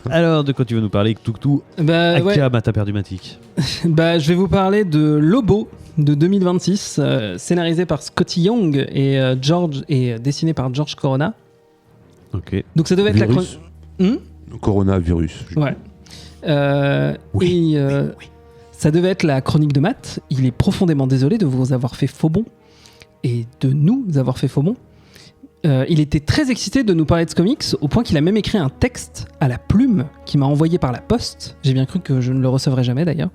Alors, de quoi tu veux nous parler, Toutou Akia Mata Perdumatique. Je vais vous parler de Lobo de 2026, scénarisé par Scotty Young et dessiné par George Corona. Ok. Donc ça devait être Coronavirus. Ouais. Oui. Ça devait être la chronique de Matt. Il est profondément désolé de vous avoir fait faux bon et de nous avoir fait faux bon. Il était très excité de nous parler de ce comics au point qu'il a même écrit un texte à la plume qu'il m'a envoyé par la poste. J'ai bien cru que je ne le recevrai jamais d'ailleurs.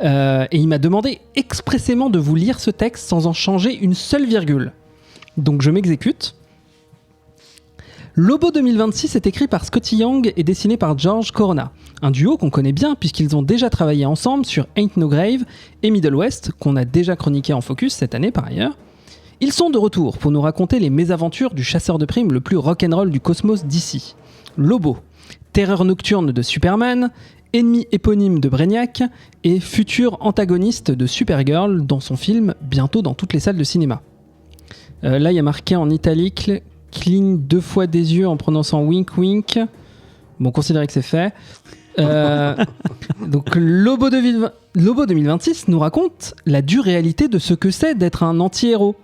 Et il m'a demandé expressément de vous lire ce texte sans en changer une seule virgule. Donc je m'exécute. Lobo 2026 est écrit par Scotty Young et dessiné par George Corona. Un duo qu'on connaît bien puisqu'ils ont déjà travaillé ensemble sur Ain't No Grave et Middle West, qu'on a déjà chroniqué en Focus cette année par ailleurs. Ils sont de retour pour nous raconter les mésaventures du chasseur de primes le plus rock'n'roll du cosmos d'ici. Lobo, terreur nocturne de Superman, ennemi éponyme de Brainiac et futur antagoniste de Supergirl dans son film bientôt dans toutes les salles de cinéma. Là, il y a marqué en italique, cligne 2 fois des yeux en prononçant wink wink. Bon, considérez que c'est fait. Donc Lobo 2026 nous raconte la dure réalité de ce que c'est d'être un anti-héros.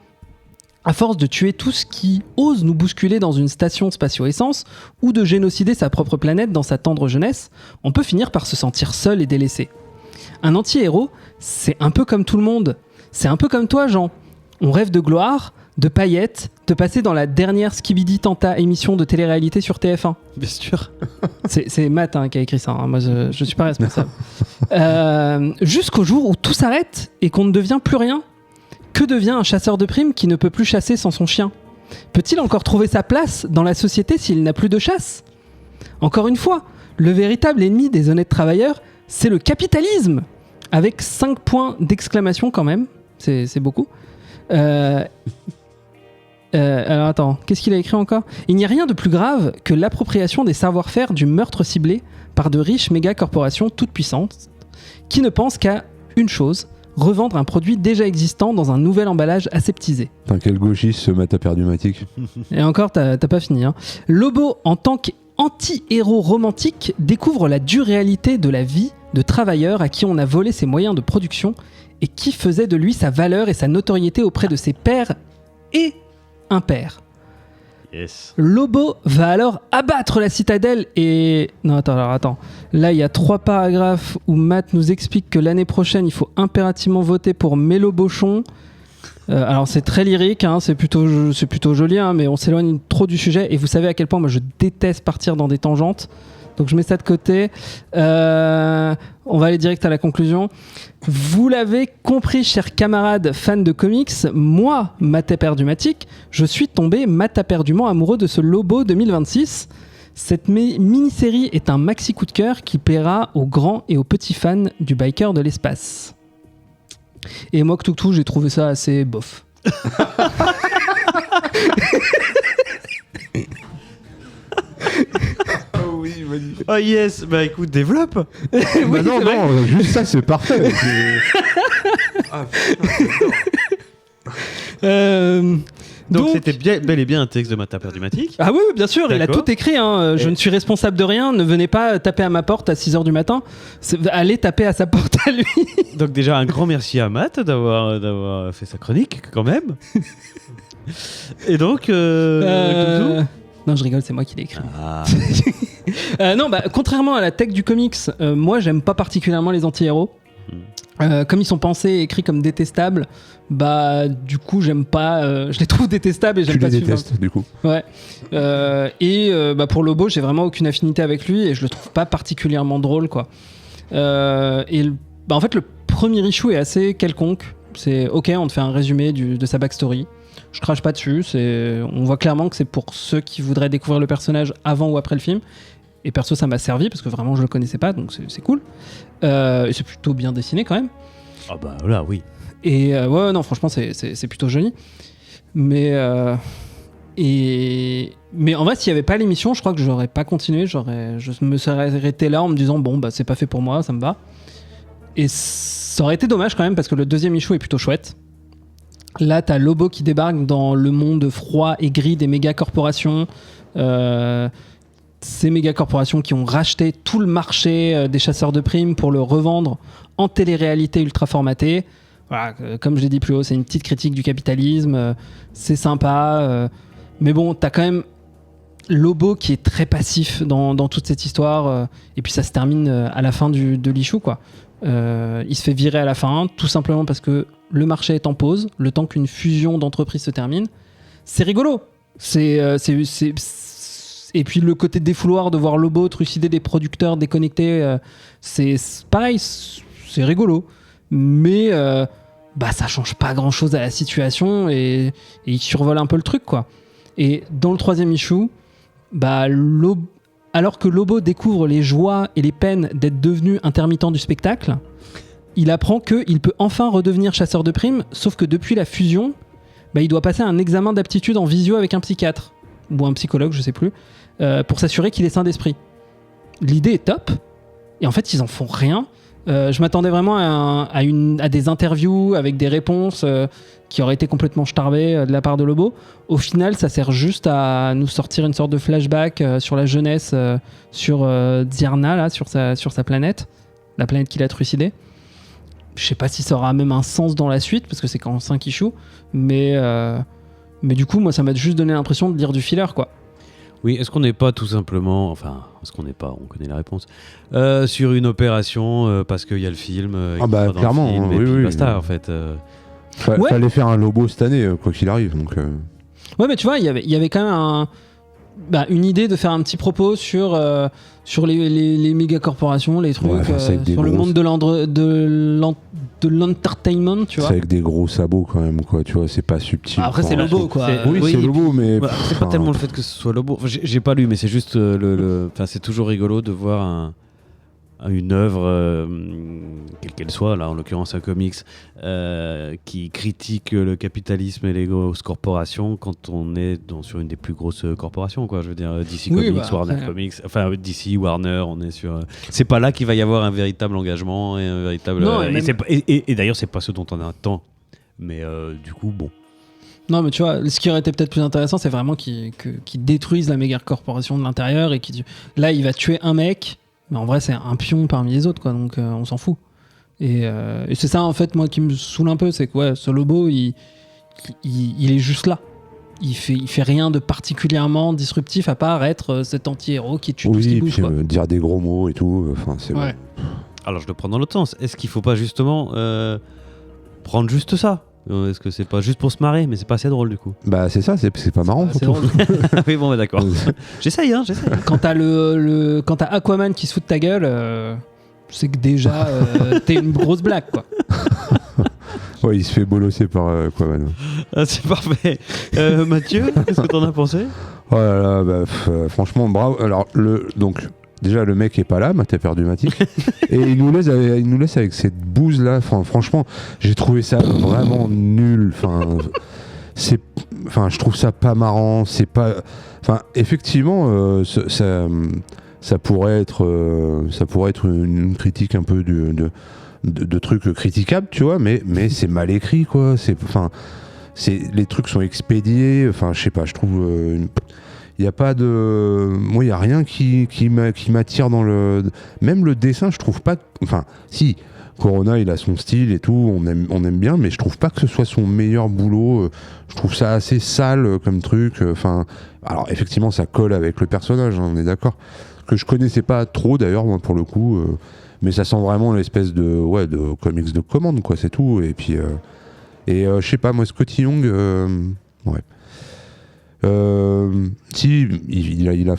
À force de tuer tout ce qui ose nous bousculer dans une station spatio-essence ou de génocider sa propre planète dans sa tendre jeunesse, on peut finir par se sentir seul et délaissé. Un anti-héros, c'est un peu comme tout le monde. C'est un peu comme toi, Jean. On rêve de gloire, de paillettes, de passer dans la dernière Skibidi Tanta émission de télé-réalité sur TF1. Bien sûr. C'est Matt qui a écrit ça, hein. Moi je suis pas responsable. Jusqu'au jour où tout s'arrête et qu'on ne devient plus rien. Que devient un chasseur de primes qui ne peut plus chasser sans son chien ? Peut-il encore trouver sa place dans la société s'il n'a plus de chasse ? Encore une fois, le véritable ennemi des honnêtes travailleurs, c'est le capitalisme ! Avec 5 points d'exclamation quand même, c'est beaucoup. Alors attends, qu'est-ce qu'il a écrit encore ? Il n'y a rien de plus grave que l'appropriation des savoir-faire du meurtre ciblé par de riches méga-corporations toutes puissantes qui ne pensent qu'à une chose, revendre un produit déjà existant dans un nouvel emballage aseptisé. Putain, quel gauchiste ce Mata Perdumatique. Et encore, t'as pas fini. Hein. Lobo, en tant qu'anti-héros romantique, découvre la dure réalité de la vie de travailleurs à qui on a volé ses moyens de production et qui faisait de lui sa valeur et sa notoriété auprès de ses pairs et impairs. Yes. Lobo va alors abattre la citadelle et... Non, attends. Là, il y a 3 paragraphes où Matt nous explique que l'année prochaine, il faut impérativement voter pour Mélo Bochon. Alors, c'est très lyrique, hein, c'est plutôt joli, hein, mais on s'éloigne trop du sujet. Et vous savez à quel point moi, je déteste partir dans des tangentes. Donc, je mets ça de côté. On va aller direct à la conclusion. Vous l'avez compris, chers camarades fans de comics, moi, Matt Perdumatique, je suis tombé mataperdument amoureux de ce Lobo 2026. Cette mini-série est un maxi coup de cœur qui plaira aux grands et aux petits fans du biker de l'espace. Et moi, Toutou, j'ai trouvé ça assez bof. Oh yes, bah écoute, développe. Oui, non, juste ça c'est parfait. Donc c'était bel et bien un texte de Mata Perdumatique. Ah oui, bien sûr, il a tout écrit. Hein. Je ne suis responsable de rien, ne venez pas taper à ma porte à 6h du matin. Allez taper à sa porte à lui. Donc déjà un grand merci à Matt d'avoir fait sa chronique quand même. Et donc... Non, je rigole, c'est moi qui l'ai écrit. Non, contrairement à la tech du comics, moi j'aime pas particulièrement les anti-héros. Comme ils sont pensés et écrits comme détestables, du coup j'aime pas, je les trouve détestables et j'aime pas suivre. Tu les détestes du coup. Ouais. Pour Lobo, j'ai vraiment aucune affinité avec lui et je le trouve pas particulièrement drôle quoi. En fait le premier issue est assez quelconque. C'est ok, on te fait un résumé de sa backstory. Je crache pas dessus, on voit clairement que c'est pour ceux qui voudraient découvrir le personnage avant ou après le film. Et perso, ça m'a servi parce que vraiment je le connaissais pas, donc c'est cool. Et c'est plutôt bien dessiné quand même. Ah bah là, oui. Et non, franchement, c'est plutôt joli. Mais en vrai, s'il y avait pas l'émission, je crois que j'aurais pas continué. Je me serais arrêté là en me disant bon, c'est pas fait pour moi, ça me va. Et ça aurait été dommage quand même parce que le deuxième issue est plutôt chouette. Là, t'as Lobo qui débarque dans le monde froid et gris des méga corporations. Ces méga corporations qui ont racheté tout le marché des chasseurs de primes pour le revendre en télé-réalité ultra formatée. Voilà, comme je l'ai dit plus haut, c'est une petite critique du capitalisme. C'est sympa. Mais bon, t'as quand même Lobo qui est très passif dans toute cette histoire. Et puis ça se termine à la fin de l'issue, quoi. Il se fait virer à la fin, tout simplement parce que le marché est en pause, le temps qu'une fusion d'entreprises se termine. C'est rigolo. Et puis le côté défouloir de voir Lobo trucider des producteurs déconnectés, c'est pareil, c'est rigolo. Mais ça change pas grand-chose à la situation et il survole un peu le truc, quoi. Et dans le 3e issue, alors que Lobo découvre les joies et les peines d'être devenu intermittent du spectacle, il apprend qu'il peut enfin redevenir chasseur de primes, sauf que depuis la fusion, il doit passer un examen d'aptitude en visio avec un psychiatre, ou un psychologue, je sais plus, pour s'assurer qu'il est sain d'esprit. L'idée est top, et en fait ils en font rien. Je m'attendais vraiment à des interviews avec des réponses qui auraient été complètement starbées de la part de Lobo. Au final, ça sert juste à nous sortir une sorte de flashback sur la jeunesse, sur Diarna, là, sur sa planète, la planète qu'il a trucidée. Je sais pas si ça aura même un sens dans la suite, parce que c'est qu'en 5 issues, mais du coup, moi, ça m'a juste donné l'impression de lire du filler, quoi. Oui, est-ce qu'on n'est pas tout simplement, on connaît la réponse, sur une opération parce qu'il y a le film, clairement, le film, et puis basta, en fait. Fallait faire un Lobo cette année, quoi qu'il arrive. Donc, Ouais, mais tu vois, il y avait quand même une idée de faire un petit propos sur les méga corporations, les trucs, sur le monde de l'entertainment, tu vois. C'est avec des gros sabots quand même, quoi. Tu vois, c'est pas subtil. Après, c'est Lobo, quoi. Oui, c'est Lobo, mais c'est pas tellement le fait que ce soit Lobo. Enfin, j'ai pas lu, mais c'est juste c'est toujours rigolo de voir une œuvre, quelle qu'elle soit, là en l'occurrence un comics, qui critique le capitalisme et les grosses corporations quand on est sur une des plus grosses corporations, quoi. Je veux dire, DC Comics, Warner Comics, enfin DC, Warner, on est sur. C'est pas là qu'il va y avoir un véritable engagement et un véritable. Non, et d'ailleurs, c'est pas ce dont on attend. Mais du coup, bon. Non, mais tu vois, ce qui aurait été peut-être plus intéressant, c'est vraiment qu'ils détruisent la méga corporation de l'intérieur et là, il va tuer un mec. Mais en vrai, c'est un pion parmi les autres, quoi, donc on s'en fout. Et c'est ça, en fait, moi, qui me saoule un peu, c'est que ce Lobo, il est juste là. Il fait rien de particulièrement disruptif à part être cet anti-héros qui tue tout ce qui bouge. Puis dire des gros mots et tout. C'est ouais. Alors, je le prends dans l'autre sens. Est-ce qu'il faut pas justement prendre juste ça ? Est-ce que c'est pas juste pour se marrer, mais c'est pas assez drôle du coup? C'est ça, c'est pas marrant. C'est drôle. Oui, bon, d'accord. J'essaye. Quand t'as Aquaman qui se fout de ta gueule, c'est que déjà t'es une grosse blague, quoi. Ouais, il se fait bolosser par Aquaman. Ah, c'est parfait. Mathieu, qu'est-ce que t'en as pensé? Oh là là, franchement, bravo. Alors, déjà, le mec est pas là, t'as perdu Mathis. Et il nous laisse avec cette bouse là. Franchement, j'ai trouvé ça vraiment nul. Je trouve ça pas marrant. C'est pas. Effectivement, ça pourrait être une critique un peu de trucs critiquables, tu vois. Mais c'est mal écrit, quoi. Les trucs sont expédiés. Je sais pas. Je trouve. Il n'y a pas de. Moi, il n'y a rien qui m'attire dans le. Même le dessin, je trouve pas. Si, Corona, il a son style et tout, on aime bien, mais je trouve pas que ce soit son meilleur boulot. Je trouve ça assez sale comme truc. Alors, effectivement, ça colle avec le personnage, on est d'accord. Que je connaissais pas trop, d'ailleurs, moi, pour le coup. Mais ça sent vraiment l'espèce de comics de commande, quoi, c'est tout. Et puis. Je sais pas, moi, Scotty Young. Ouais. Si, il a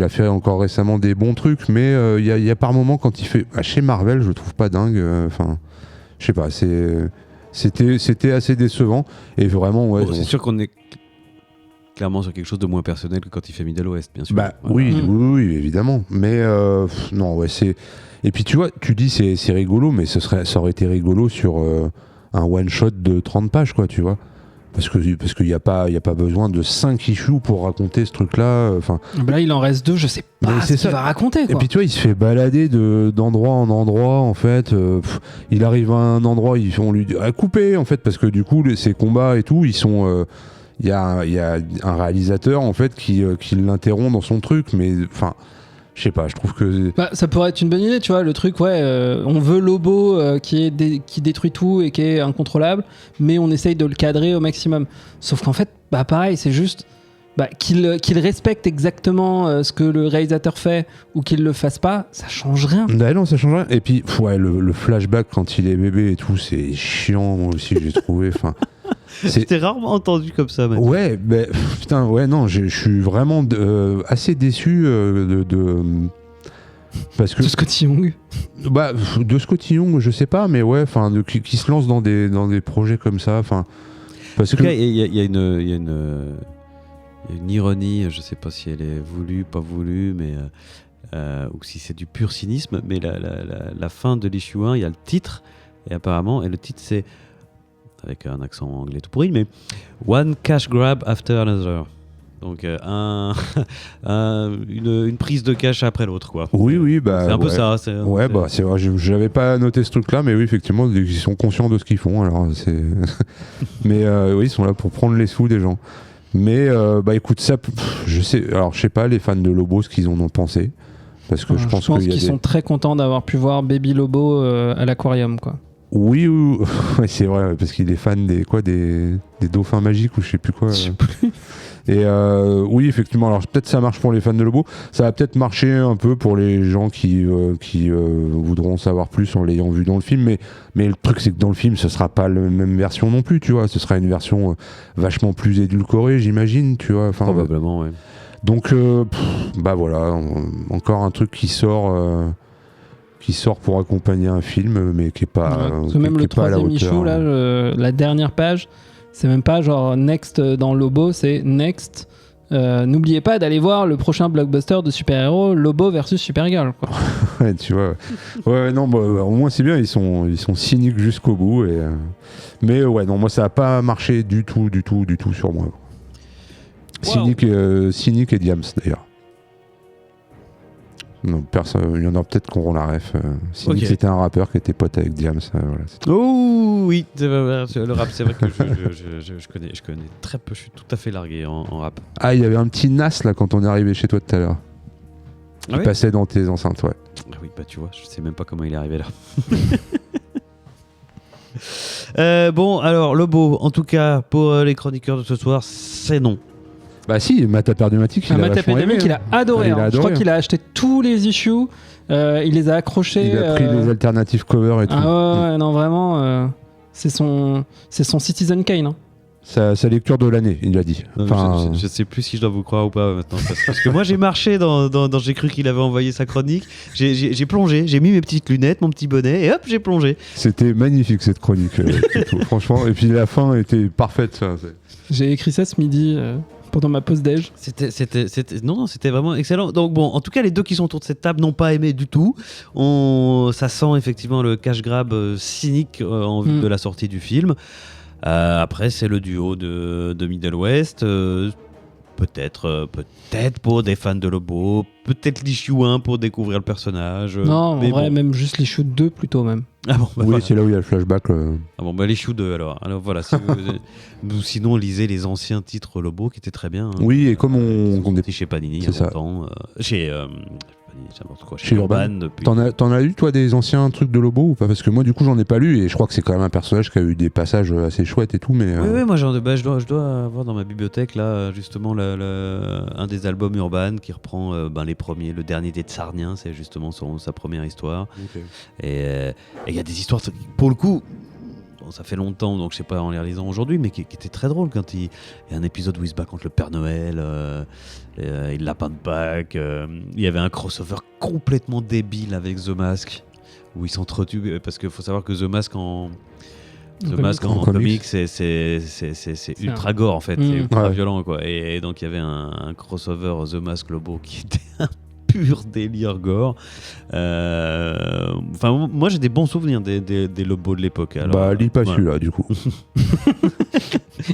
fait encore récemment des bons trucs, mais il y a par moments quand il fait chez Marvel, je le trouve pas dingue. Je sais pas, c'était assez décevant et vraiment c'est sûr qu'on est clairement sur quelque chose de moins personnel que quand il fait Middle West, bien sûr. Oui, évidemment, mais non, ouais, c'est. Et puis tu vois, tu dis c'est rigolo, mais ça aurait été rigolo sur un one shot de 30 pages, quoi, tu vois. parce qu'il y a pas besoin de 5 issues pour raconter ce truc-là. Là, il en reste 2, je sais pas ce qu'il va raconter. Quoi. Et puis tu vois, il se fait balader d'endroit en endroit en fait. Il arrive à un endroit, on lui dit couper en fait, parce que du coup, ces combats et tout, ils sont. Il y a un réalisateur en fait qui l'interrompt dans son truc, mais enfin. Je sais pas, je trouve que... ça pourrait être une bonne idée, tu vois, le truc, on veut Lobo qui détruit tout et qui est incontrôlable, mais on essaye de le cadrer au maximum. Sauf qu'en fait, pareil, c'est juste qu'il respecte exactement ce que le réalisateur fait ou qu'il le fasse pas, ça change rien. Non, ça change rien. Et puis, le flashback quand il est bébé et tout, c'est chiant, moi aussi, j'ai trouvé, C'était rarement entendu comme ça, Mathieu. Ouais, putain, non, je suis vraiment assez déçu parce que de Scotty Young. De Scotty Young, je sais pas, mais qui se lance dans des projets comme ça, parce que il y a une ironie, je sais pas si elle est voulue, pas voulue, mais ou si c'est du pur cynisme, mais la fin de l'issue 1, il y a le titre, et le titre c'est, avec un accent anglais tout pourri, mais One Cash Grab After Another. Donc une prise de cash après l'autre, quoi. Oui, c'est un peu ça. C'est vrai, j'avais pas noté ce truc-là, mais oui, effectivement, ils sont conscients de ce qu'ils font. Alors c'est, mais oui, ils sont là pour prendre les sous des gens. Mais écoute, ça, je sais pas les fans de Lobo ce qu'ils en ont pensé, parce que je pense qu'ils sont très contents d'avoir pu voir Baby Lobo à l'aquarium, quoi. Oui, ouais, c'est vrai, parce qu'il est fan des dauphins magiques ou je sais plus quoi. Je sais plus. Et oui, effectivement, alors peut-être ça marche pour les fans de Lobo, ça va peut-être marcher un peu pour les gens qui voudront savoir plus en l'ayant vu dans le film, mais le truc c'est que dans le film ce sera pas la même version non plus, tu vois, ce sera une version vachement plus édulcorée, j'imagine, tu vois. Probablement, ouais. Donc, voilà, encore un truc qui sort pour accompagner un film, mais qui est pas. Ouais, même le troisième issue, là, la dernière page, c'est même pas genre Next dans Lobo, c'est Next. N'oubliez pas d'aller voir le prochain blockbuster de super-héros, Lobo versus Supergirl, quoi. Ouais, tu vois. Ouais, non, au moins c'est bien, ils sont cyniques jusqu'au bout. Mais ouais, non, moi ça a pas marché du tout sur moi. Wow. Cynique et Diams d'ailleurs. Non, il y en a peut-être qui auront la ref. Cynique, c'était un rappeur qui était pote avec Diams. Voilà, oh oui, le rap, c'est vrai que je connais très peu, je suis tout à fait largué en rap. Ah, il y avait un petit Nas là quand on est arrivé chez toi tout à l'heure. Il passait dans tes enceintes, ouais. Ah oui, tu vois, je sais même pas comment il est arrivé là. Bon, alors Lobo, en tout cas, pour les chroniqueurs de ce soir, c'est non. Bah si, Matt a perdu Matic, il a vachement aimé. Il a adoré. Je crois qu'il a acheté tous les issues, il les a accrochés. Il a pris les alternatives cover et tout. Ah ouais, non vraiment, c'est son Citizen Kane. Hein. Sa lecture de l'année, il l'a dit. Enfin, je sais plus si je dois vous croire ou pas maintenant. Parce que moi j'ai marché dans j'ai cru qu'il avait envoyé sa chronique. J'ai plongé, j'ai mis mes petites lunettes, mon petit bonnet et hop, j'ai plongé. C'était magnifique cette chronique, franchement. Et puis la fin était parfaite. Ça, j'ai écrit ça ce midi. Pendant ma pause déj. C'était vraiment excellent. Donc bon, en tout cas, les deux qui sont autour de cette table n'ont pas aimé du tout. Ça sent effectivement le cash grab cynique en vue de la sortie du film. Après, c'est le duo de Middle West. Peut-être pour des fans de Lobo, peut-être l'issue 1 pour découvrir le personnage. Non, en vrai, même juste l'issue 2 plutôt même. Ah bon, oui, voilà. C'est là où il y a le flashback. Ah bon, l'issue 2 alors. Alors voilà, sinon lisez les anciens titres Lobo qui étaient très bien. Hein. Oui, et comme on était chez Panini il y a longtemps, chez Urban. Depuis... T'en as lu toi des anciens trucs de Lobo ou pas? Parce que moi du coup j'en ai pas lu et je crois que c'est quand même un personnage qui a eu des passages assez chouettes et tout, mais oui, moi je dois avoir dans ma bibliothèque là justement un des albums Urban qui reprend les premiers, le dernier des Tsarniens, c'est justement sa première histoire. Okay. Et il y a des histoires pour le coup. Ça fait longtemps, donc je sais pas en les relisant aujourd'hui, mais qui était très drôle quand il y a un épisode où il se bat contre le Père Noël, il lapin de Pâques, il y avait un crossover complètement débile avec The Mask, où ils s'entretuent, parce qu'il faut savoir que The Mask en comics, c'est ultra gore en fait, c'est ultra violent quoi. Et donc il y avait un crossover The Mask Lobo qui était un pur délire gore. Enfin, moi j'ai des bons souvenirs des Lobos de l'époque. Alors, Bah, lis pas celui-là, du coup.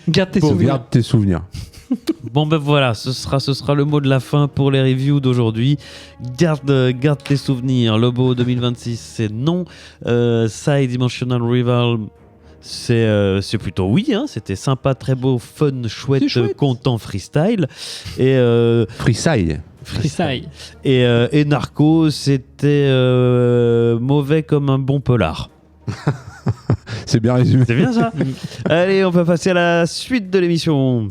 Garde tes souvenirs. Garde tes souvenirs. Bon ben voilà, ce sera le mot de la fin pour les reviews d'aujourd'hui. Garde tes souvenirs. Lobo 2026, c'est non. Side Dimensional Rival, c'est plutôt oui. Hein. C'était sympa, très beau, fun, chouette, content, freestyle. Et Freestyle. Et Narco, c'était mauvais comme un bon polar. C'est bien résumé. C'est bien ça. Allez, on va passer à la suite de l'émission.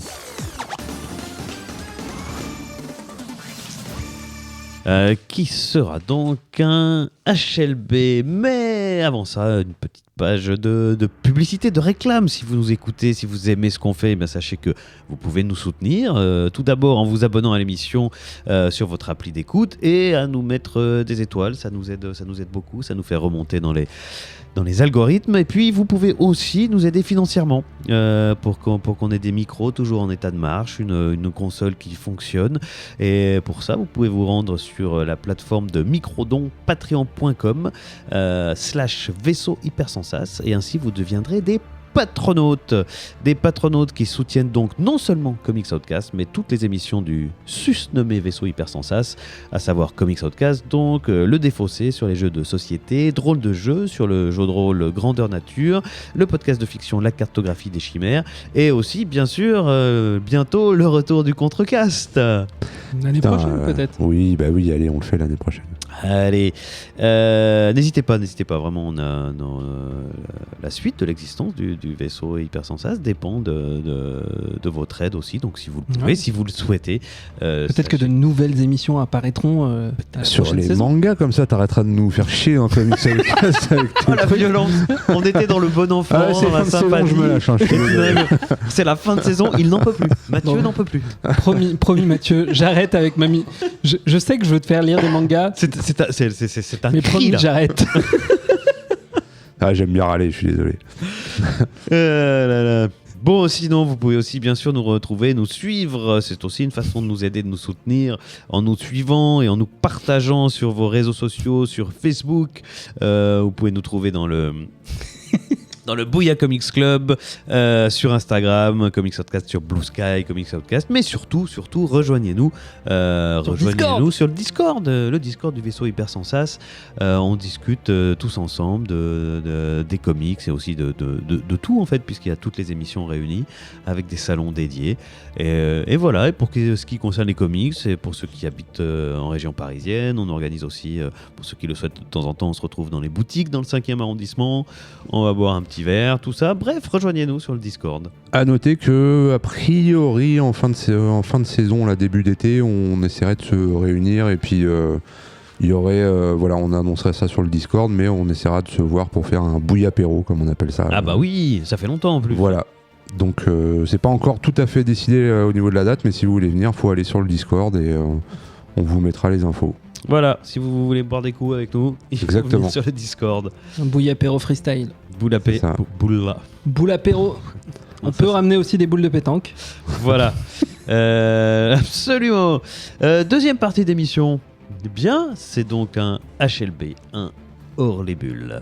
Qui sera donc un HLB. Mais avant ça, une petite page de publicité, de réclame. Si vous nous écoutez, si vous aimez ce qu'on fait, ben sachez que vous pouvez nous soutenir. Tout d'abord en vous abonnant à l'émission sur votre appli d'écoute et à nous mettre des étoiles. Ça nous aide beaucoup. Ça nous fait remonter dans les algorithmes. Et puis vous pouvez aussi nous aider financièrement pour qu'on ait des micros toujours en état de marche, une console qui fonctionne. Et pour ça, vous pouvez vous rendre sur la plateforme de microdon patreon.com /vaisseau hypersensas et ainsi vous deviendrez des patronautes qui soutiennent donc non seulement Comics Outcast mais toutes les émissions du susnommé Vaisseau Hypersensas, à savoir Comics Outcast, donc le Défaussé sur les jeux de société, Drôle de jeu sur le jeu de rôle Grandeur Nature, le podcast de fiction La Cartographie des Chimères et aussi bien sûr bientôt le retour du Contrecast. L'année prochaine peut-être. Oui, bah oui, allez, on le fait l'année prochaine. Allez, n'hésitez pas, vraiment, la suite de l'existence du vaisseau Hypersensas dépend de votre aide aussi, donc si vous le pouvez, si vous le souhaitez. Peut-être que de nouvelles émissions apparaîtront sur les saison. mangas, comme ça t'arrêteras de nous faire chier en comics avec la violence. On était dans le bon enfant, c'est la sympathie. je me lâche, hein, c'est la fin de saison, il n'en peut plus. Mathieu n'en peut plus. Promis Mathieu, j'arrête avec mamie. Je sais que je veux te faire lire des mangas. C'est un mais cri, promis, là. j'arrête. J'aime bien râler, je suis désolé. Bon, sinon, vous pouvez aussi bien sûr nous retrouver, nous suivre. C'est aussi une façon de nous aider, de nous soutenir en nous suivant et en nous partageant sur vos réseaux sociaux, sur Facebook. Vous pouvez nous trouver dans le Bouya Comics Club, sur Instagram, Comics Outcast sur Blue Sky, Comics Outcast, mais surtout, rejoignez-nous sur le Discord du vaisseau Hypersensas. On discute tous ensemble des comics et aussi de tout en fait, puisqu'il y a toutes les émissions réunies avec des salons dédiés. Et voilà, et pour ce qui concerne les comics, et pour ceux qui habitent en région parisienne, on organise aussi, pour ceux qui le souhaitent de temps en temps, on se retrouve dans les boutiques dans le 5e arrondissement, on va boire un petit verre, tout ça. Bref, rejoignez-nous sur le Discord. À noter que, a priori, en fin de saison, là, début d'été, on essaierait de se réunir et puis il y aurait, on annoncerait ça sur le Discord, mais on essaiera de se voir pour faire un bouillapéro, comme on appelle ça. Ah bah oui, ça fait longtemps en plus. Voilà. Donc c'est pas encore tout à fait décidé au niveau de la date, mais si vous voulez venir, faut aller sur le Discord et on vous mettra les infos. Voilà, si vous voulez boire des coups avec nous, exactement, sur le Discord. Un bouillapéro freestyle. Boule apéro. On peut ramener aussi des boules de pétanque. Voilà. Absolument. Deuxième partie d'émission. Bien, c'est donc un HLB, un hors les bulles.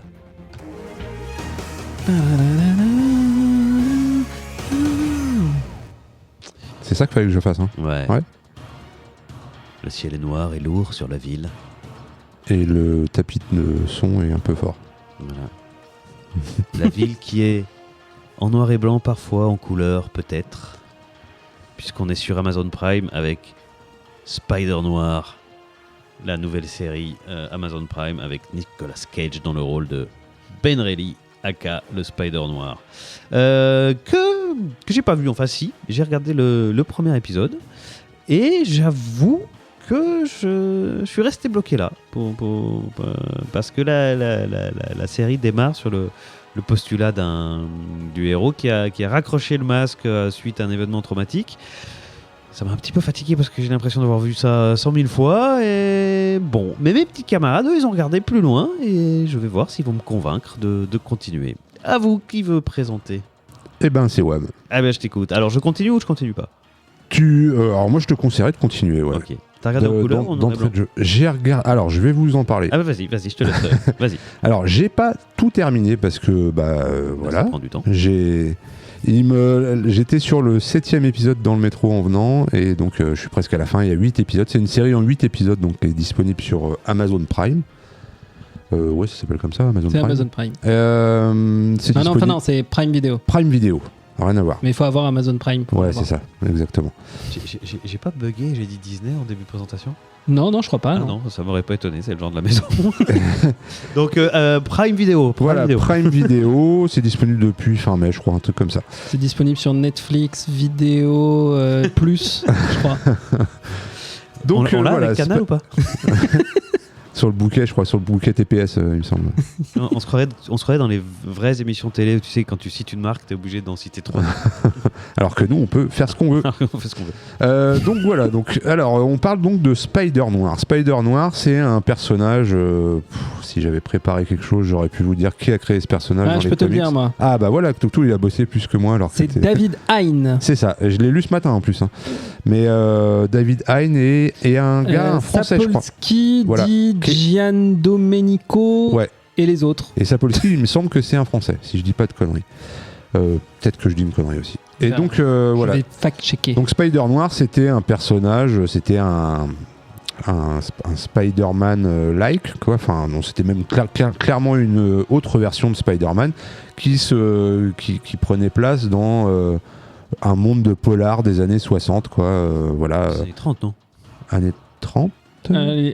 C'est ça qu'il fallait que je fasse, hein. Ouais. Le ciel est noir et lourd sur la ville. Et le tapis de son est un peu fort. Voilà. La ville qui est en noir et blanc, parfois en couleur, peut-être. Puisqu'on est sur Amazon Prime avec Spider Noir, la nouvelle série Amazon Prime avec Nicolas Cage dans le rôle de Ben Reilly, aka le Spider Noir. Que j'ai pas vu, enfin si, j'ai regardé le premier épisode et j'avoue que je suis resté bloqué là parce que la série démarre sur le postulat du héros qui a raccroché le masque suite à un événement traumatique. Ça m'a un petit peu fatigué parce que j'ai l'impression d'avoir vu ça 100 000 fois. Et bon, mais mes petits camarades, eux, ils ont regardé plus loin et je vais voir s'ils vont me convaincre de continuer. À vous, qui veut présenter ? Eh ben, c'est Wam. Ah ben, je t'écoute. Alors, je continue ou je continue pas ? Alors moi, je te conseillerais de continuer, ouais. Ok. T'as regardé en couleur ou en noir et blanc ? de jeu. J'ai regardé. Alors, je vais vous en parler. Ah bah vas-y, je te laisse. Vas-y. Alors, j'ai pas tout terminé parce que voilà. Ça prend du temps. J'étais sur le 7e épisode dans le métro en venant et donc je suis presque à la fin. Il y a 8 épisodes. C'est une série en 8 épisodes donc qui est disponible sur Amazon Prime. Ouais, ça s'appelle comme ça, Amazon C'est Prime. Amazon Prime. C'est Non, c'est Prime Video. Prime Video. Rien à voir. Mais il faut avoir Amazon Prime pour Ouais, l'avoir. c'est ça, exactement. J'ai pas bugué, j'ai dit Disney en début de présentation. Non, je crois pas. Ah non, ça m'aurait pas étonné, c'est le genre de la maison. Donc Prime Video. Prime Video, c'est disponible depuis fin mai, je crois, un truc comme ça. C'est disponible sur Netflix, Vidéo, Plus, je crois. Donc on l'a voilà, avec Canal ou pas? Sur le bouquet, je crois, sur le bouquet TPS, il me semble. On se croirait dans les vraies émissions télé où tu sais, quand tu cites une marque, t'es obligé d'en citer 3. Alors que nous, on peut faire ce qu'on veut. On fait ce qu'on veut. Donc voilà, alors on parle donc de Spider Noir. Spider Noir, c'est un personnage. Si j'avais préparé quelque chose, j'aurais pu vous dire qui a créé ce personnage. Dans Je les peux te le comics. dire, moi. Ah bah voilà, Toutou, il a bossé plus que moi. Alors C'est David Hein. C'est ça, je l'ai lu ce matin en plus. Hein. Mais David Hein et un gars, un français, je crois. Sapolsky, Voilà. Gian Domenico Ouais. et les autres. Et Sapolsky, il me semble que c'est un français, si je dis pas de conneries. Peut-être que je dis une connerie aussi. Et Enfin, donc Je voilà. vais fact-checker. Donc Spider Noir, c'était un personnage, c'était un Spider-Man like, quoi. Enfin, non, c'était même clairement une autre version de Spider-Man qui prenait place dans un monde de polar des années 60, quoi. Voilà. C'est 30, non? Années 30.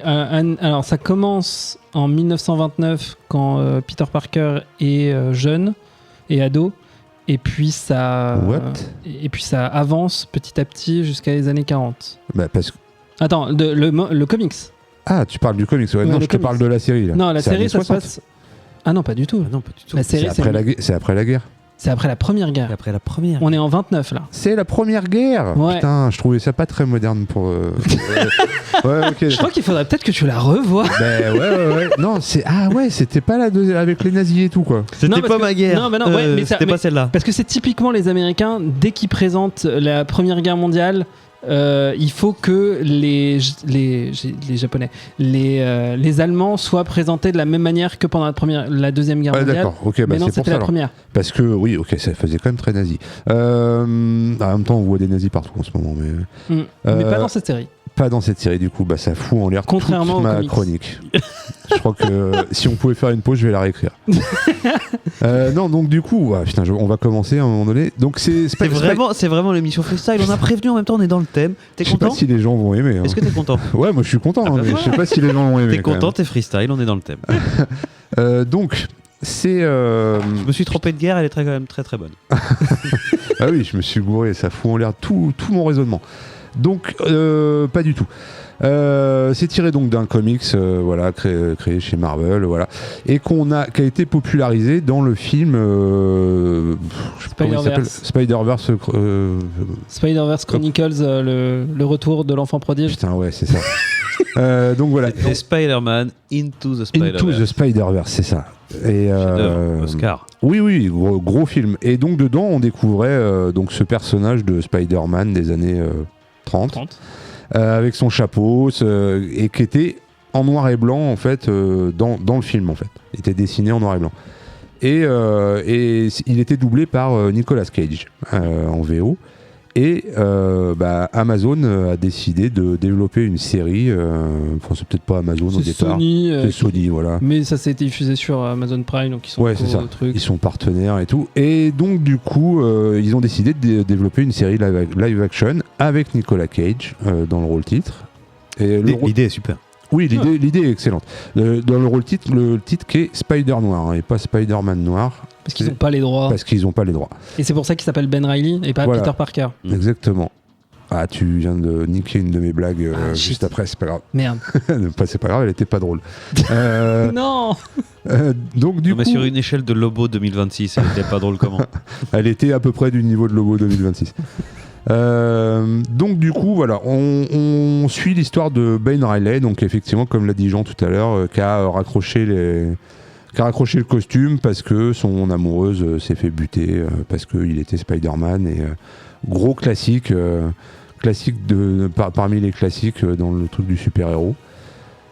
Alors, ça commence en 1929 quand Peter Parker est jeune et ado. Et puis ça avance petit à petit jusqu'à les années 40. Bah, parce que... Attends, le comics. Ah, tu parles du comics, ouais. Ouais, Non, le je te comics. parle de la série, là. Non, la C'est série, années ça se 60. passe. Ah non, pas du tout. Ah non, pas du tout. La série, C'est après la guerre. c'est après la Première Guerre. Après la première. On est en 29 là. C'est la première guerre. Ouais. Putain, je trouvais ça pas très moderne pour. Ouais, ok. Je crois qu'il faudrait peut-être que tu la revoies. Ben ouais. Non, c'était pas la deuxième avec les nazis et tout, quoi. C'était Non, parce pas que- ma guerre. non, mais non, ouais, mais ça- c'était mais- pas celle-là. Parce que c'est typiquement les Américains, dès qu'ils présentent la Première Guerre mondiale, il faut que les Japonais, les Allemands soient présentés de la même manière que pendant la Deuxième Guerre Ouais, mondiale. d'accord. Ok, bah Mais non, c'est pour c'était ça. la alors. première. Parce que oui, ok, ça faisait quand même très nazi. En même temps, on voit des nazis partout en ce moment, mais Mais pas dans cette série. pas dans cette série. Du coup, bah ça fout en l'air Contrairement toute aux ma comics. chronique. Je crois que si on pouvait faire une pause, je vais la réécrire. Non, donc du coup, putain, on va commencer à un moment donné. Donc c'est C'est vraiment l'émission freestyle. On a prévenu en même temps, on est dans le thème. T'es Je sais pas content? si les gens vont aimer. Hein. Est-ce que t'es content? Ouais, moi je suis content, Ah bah hein, mais voilà. je sais pas si les gens vont aimer. T'es quand content, t'es freestyle, on est dans le thème. même. Donc, c'est. Je me suis trompé de guerre, elle est quand même très très bonne. Ah oui, je me suis gouré, ça fout en l'air tout mon raisonnement. Donc, pas du tout. C'est tiré donc d'un comics, voilà, créé chez Marvel, voilà, et qui a été popularisé dans le film je sais pas comment il s'appelle, Spider-Verse. Spider-Verse Chronicles, le retour de l'enfant prodige. Putain, ouais, c'est ça. Donc voilà. C'est Spider-Man Into the Spider-Verse. Into the Spider-Verse, c'est ça. Et Chef-d'œuvre, Oscar. Oui, gros film. Et donc dedans, on découvrait donc ce personnage de Spider-Man des années 30. Avec son chapeau, et qui était en noir et blanc en fait dans le film en fait. Il était dessiné en noir et blanc. Et il était doublé par Nicolas Cage en VO. Et Amazon a décidé de développer une série. Enfin, c'est peut-être pas Amazon au C'est départ. Sony. C'est Sony, voilà. Mais ça s'est été diffusé sur Amazon Prime, donc ils sont Ouais, c'est ça. trucs. Ils sont partenaires et tout. Et donc, du coup, ils ont décidé de développer une série live action avec Nicolas Cage dans le rôle titre. Et L'idée est super. Oui, l'idée est excellente. Dans le rôle titre, le titre qui est Spider Noir, hein, et pas Spider-Man Noir. Parce qu'ils n'ont pas les droits. Parce qu'ils n'ont pas les droits. Et c'est pour ça qu'il s'appelle Ben Reilly et pas Voilà. Peter Parker. Exactement. Ah, tu viens de niquer une de mes blagues juste après, c'est pas grave. Merde. C'est pas grave, elle était pas drôle. Non. Donc, du Non, mais coup, sur une échelle de Lobo 2026, elle était pas drôle comment? elle était à peu près du niveau de Lobo 2026. Donc du coup voilà, on suit l'histoire de Ben Reilly, donc effectivement comme l'a dit Jean tout à l'heure, qui a raccroché le costume parce que son amoureuse s'est fait buter parce qu'il était Spider-Man, et gros classique classique parmi les classiques dans le truc du super-héros.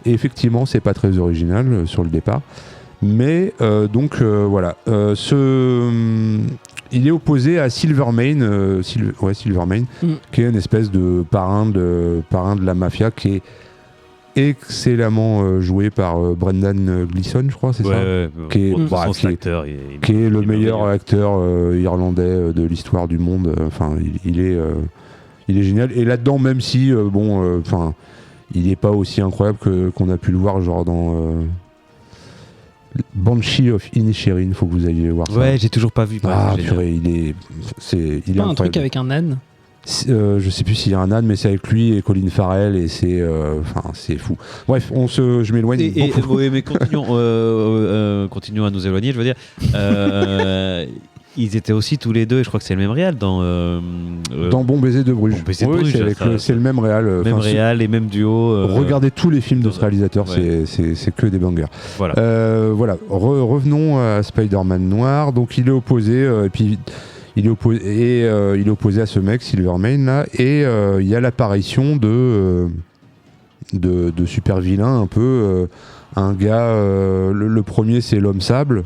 Et effectivement, c'est pas très original sur le départ. Mais voilà. Il est opposé à Silvermane, Silvermane, qui est une espèce de parrain de la mafia qui est excellemment joué par Brendan Gleeson, je crois, c'est ça, qui est le meilleur acteur irlandais de l'histoire du monde. Enfin, il est génial. Et là-dedans, même si il n'est pas aussi incroyable qu'on a pu le voir, genre dans Banshee of Inisherin, faut que vous ayez voir ça. Ouais, j'ai toujours pas vu. Purée, il est pas un truc avec un âne. Je sais plus s'il y a un âne, mais c'est avec lui et Colin Farrell et c'est fou. Bref, je m'éloigne. Mais continuons à nous éloigner. Je veux dire, ils étaient aussi tous les deux, et je crois que c'est le même réal dans Bon Baiser de Bruges. C'est le même réal. Même réal et même duo. Regardez tous les films de ce réalisateur, c'est que des bangers. Voilà. Revenons à Spider-Man Noir. Donc il est opposé, et puis il est opposé à ce mec Silvermane là, et il y a l'apparition de super vilains un peu. Un gars, le premier c'est l'homme sable,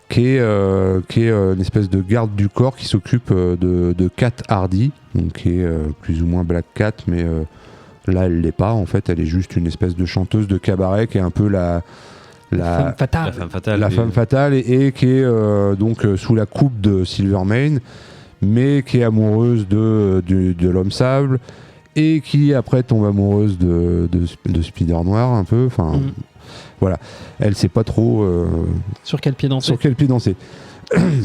qui est une espèce de garde du corps qui s'occupe de Cat Hardy, donc qui est plus ou moins Black Cat, mais là elle l'est pas en fait, elle est juste une espèce de chanteuse de cabaret qui est un peu la femme fatale et qui est donc sous la coupe de Silvermane, mais qui est amoureuse de l'homme sable et qui après tombe amoureuse de Spider Noir un peu, enfin voilà, elle sait pas trop sur quel pied danser. Ce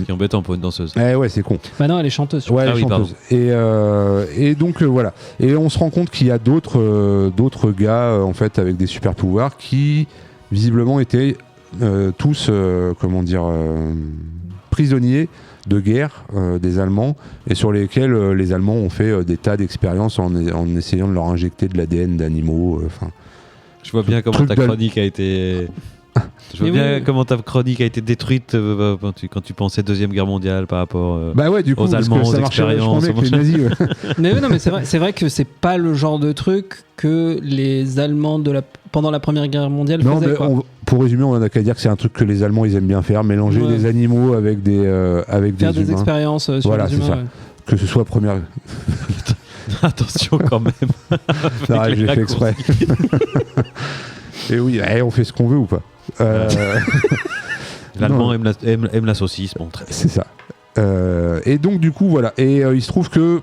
qui est embêtant pour une danseuse. Ouais, c'est con. Bah non, elle est chanteuse. Ouais, elle est chanteuse. Et donc voilà. Et on se rend compte qu'il y a d'autres gars en fait avec des super pouvoirs qui visiblement étaient tous prisonniers de guerre des Allemands, et sur lesquels les Allemands ont fait des tas d'expériences en essayant de leur injecter de l'ADN d'animaux. Je vois bien comment ta chronique a été. Comment ta chronique a été détruite quand tu pensais Deuxième Guerre mondiale par rapport aux Allemands, aux expériences. Les nazis, mais non, mais c'est vrai que c'est pas le genre de truc que les Allemands pendant la Première Guerre mondiale faisaient. Pour résumer, on n'a qu'à dire que c'est un truc que les Allemands ils aiment bien faire, mélanger des animaux avec des faire des humains. Expériences sur les humains. Ça. Ouais. Que ce soit première. Attention quand même. J'ai fait exprès. Et oui, on fait ce qu'on veut ou pas. L'Allemand aime la saucisse, bon, très bien. C'est ça. Et donc du coup voilà. Et il se trouve que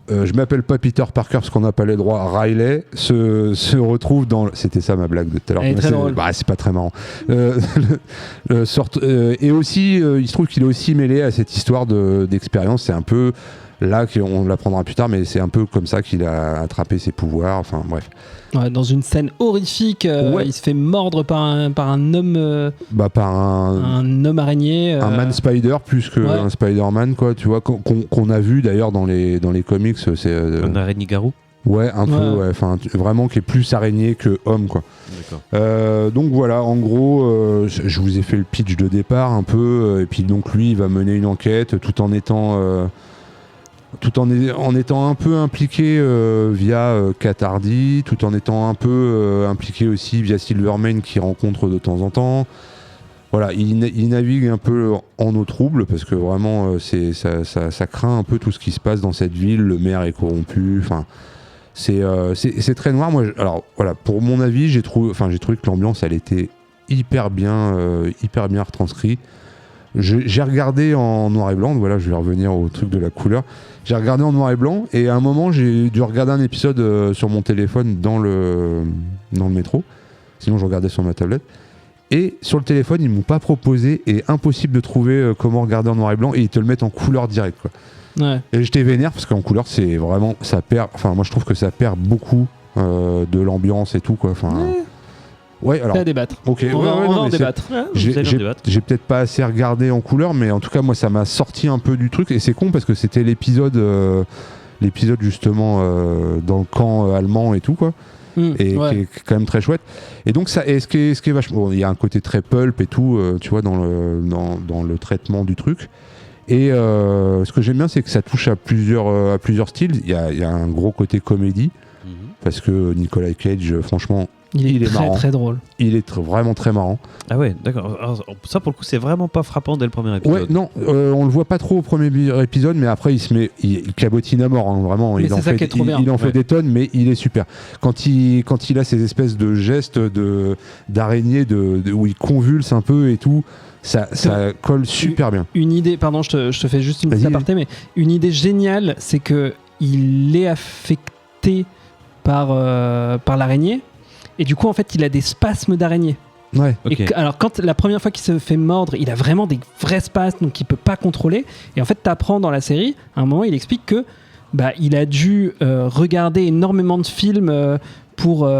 je m'appelle pas Peter Parker parce qu'on n'a pas les droits. Riley se retrouve dans. C'était ça ma blague de tout à l'heure. C'est pas très marrant. Et aussi, il se trouve qu'il est aussi mêlé à cette histoire d'expérience. C'est un peu là qu'on l'apprendra plus tard, mais c'est un peu comme ça qu'il a attrapé ses pouvoirs. Enfin bref. Ouais, dans une scène horrifique, il se fait mordre par un homme. Un homme araignée. Un man spider plus qu'un Spider-Man, quoi. Tu vois, qu'on a vu d'ailleurs dans les comics. C'est un araignée-garou. Ouais, un peu. Enfin, vraiment qui est plus araignée que homme, quoi. D'accord. Donc voilà, en gros, je vous ai fait le pitch de départ un peu, et puis donc lui, il va mener une enquête tout en étant un peu impliqué via Cat Hardy, tout en étant un peu impliqué aussi via Silvermane qu'il rencontre de temps en temps. Voilà, il navigue un peu en eau trouble parce que vraiment ça craint un peu tout ce qui se passe dans cette ville. Le maire est corrompu. Enfin, c'est très noir. Moi, alors voilà, pour mon avis, j'ai trouvé que l'ambiance elle était hyper bien retranscrite. J'ai regardé en noir et blanc, voilà, je vais revenir au truc de la couleur. J'ai regardé en noir et blanc et à un moment j'ai dû regarder un épisode sur mon téléphone dans le métro. Sinon je regardais sur ma tablette. Et sur le téléphone ils m'ont pas proposé, et impossible de trouver comment regarder en noir et blanc, et ils te le mettent en couleur direct, quoi. Ouais. Et j'étais vénère parce qu'en couleur c'est vraiment, ça perd. Enfin moi je trouve que ça perd beaucoup de l'ambiance et tout, quoi. Enfin. Ouais, alors. C'est à débattre. Ok, on va en débattre. J'ai peut-être pas assez regardé en couleur, mais en tout cas, moi, ça m'a sorti un peu du truc. Et c'est con parce que c'était l'épisode justement dans le camp allemand et tout, quoi. Qui est quand même très chouette. Et donc, ce qui est vachement. Bon, il y a un côté très pulp et tout, tu vois, dans le traitement du truc. Et ce que j'aime bien, c'est que ça touche à plusieurs styles. Il y a un gros côté comédie, parce que Nicolas Cage, franchement, il est très marrant. très drôle. Il est vraiment très marrant. Ah ouais, d'accord. Alors, ça, pour le coup, c'est vraiment pas frappant dès le premier épisode. Ouais, non, on le voit pas trop au premier épisode, mais après, il cabotine à mort, hein, vraiment. Mais Il c'est en ça fait, qui est trop bien. il en fait des tonnes, mais il est super. Quand il a ces espèces de gestes d'araignée, où il convulse un peu et tout, ça colle super bien. Une idée, pardon, je te fais juste une petite Vas-y. aparté, mais une idée géniale, c'est que il est affecté par l'araignée, et du coup, en fait, il a des spasmes d'araignée. Ouais. Ok. Alors, quand la première fois qu'il se fait mordre, il a vraiment des vrais spasmes, donc il peut pas contrôler. Et en fait, t'apprends dans la série, à un moment, il explique que il a dû regarder énormément de films pour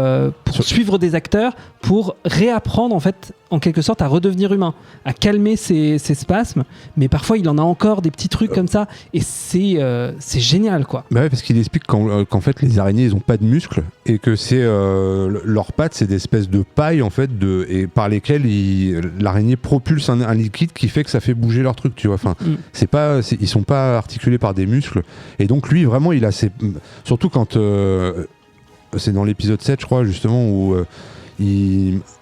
suivre des acteurs, pour réapprendre, en fait, en quelque sorte, à redevenir humain, à calmer ses spasmes. Mais parfois, il en a encore des petits trucs comme ça, et c'est génial, quoi. Bah ouais, parce qu'il explique qu'en fait les araignées ils ont pas de muscles et que c'est leurs pattes c'est des espèces de pailles en fait et par lesquelles l'araignée propulse un liquide qui fait que ça fait bouger leur truc, tu vois. Enfin, ils sont pas articulés par des muscles et donc lui vraiment il a surtout quand c'est dans l'épisode 7 je crois justement où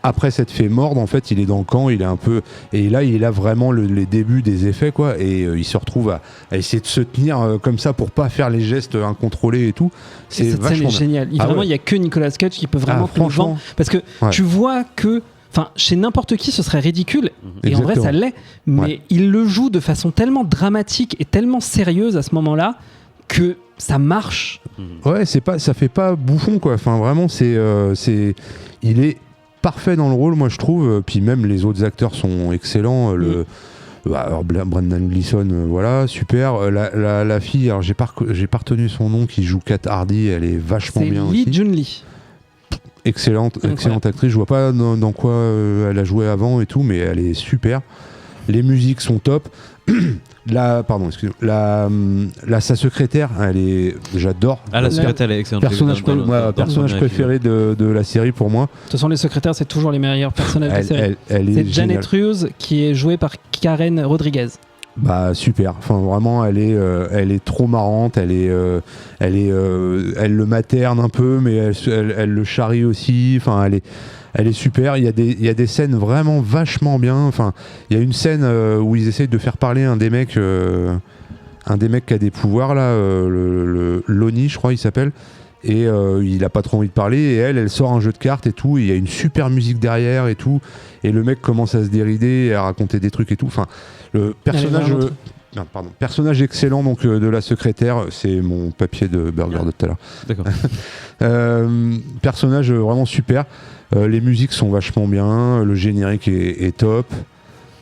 après s'être fait mordre en fait il est dans le camp, il est un peu et là il a vraiment les débuts des effets quoi et il se retrouve à essayer de se tenir comme ça pour pas faire les gestes incontrôlés et tout. Et cette scène est géniale. Vraiment il y a que Nicolas Cage qui peut vraiment te le vendre parce que tu vois que chez n'importe qui ce serait ridicule et en vrai ça l'est, mais il le joue de façon tellement dramatique et tellement sérieuse à ce moment-là que ça marche. Ouais, ça fait pas bouffon quoi. Enfin vraiment il est parfait dans le rôle moi je trouve. Puis même les autres acteurs sont excellents. Alors Brendan Gleeson, voilà, super. La fille, alors j'ai pas retenu son nom, qui joue Kat Hardy, elle est vachement bien aussi. C'est Lee Jun-Lee. Excellente actrice. Je vois pas dans quoi elle a joué avant et tout, mais elle est super. Les musiques sont top. Sa secrétaire, j'adore. Ah, la secrétaire, elle est excellente. Personnage préféré de la série pour moi. De toute façon, les secrétaires, c'est toujours les meilleurs personnages de la série. C'est Janet Ruse qui est jouée par Karen Rodriguez. Bah super. Enfin vraiment, elle est trop marrante. Elle le materne un peu, mais elle le charrie aussi. Enfin, elle est super. Il y a des scènes vraiment vachement bien. Enfin, il y a une scène où ils essayent de faire parler un des mecs qui a des pouvoirs là, le Lonnie, je crois, il s'appelle. Et il a pas trop envie de parler. Et elle sort un jeu de cartes et tout. Il y a une super musique derrière et tout. Et le mec commence à se dérider, à raconter des trucs et tout. Enfin, le personnage excellent donc de la secrétaire, c'est mon papier de burger de tout à l'heure. D'accord. Personnage vraiment super. Les musiques sont vachement bien, le générique est top.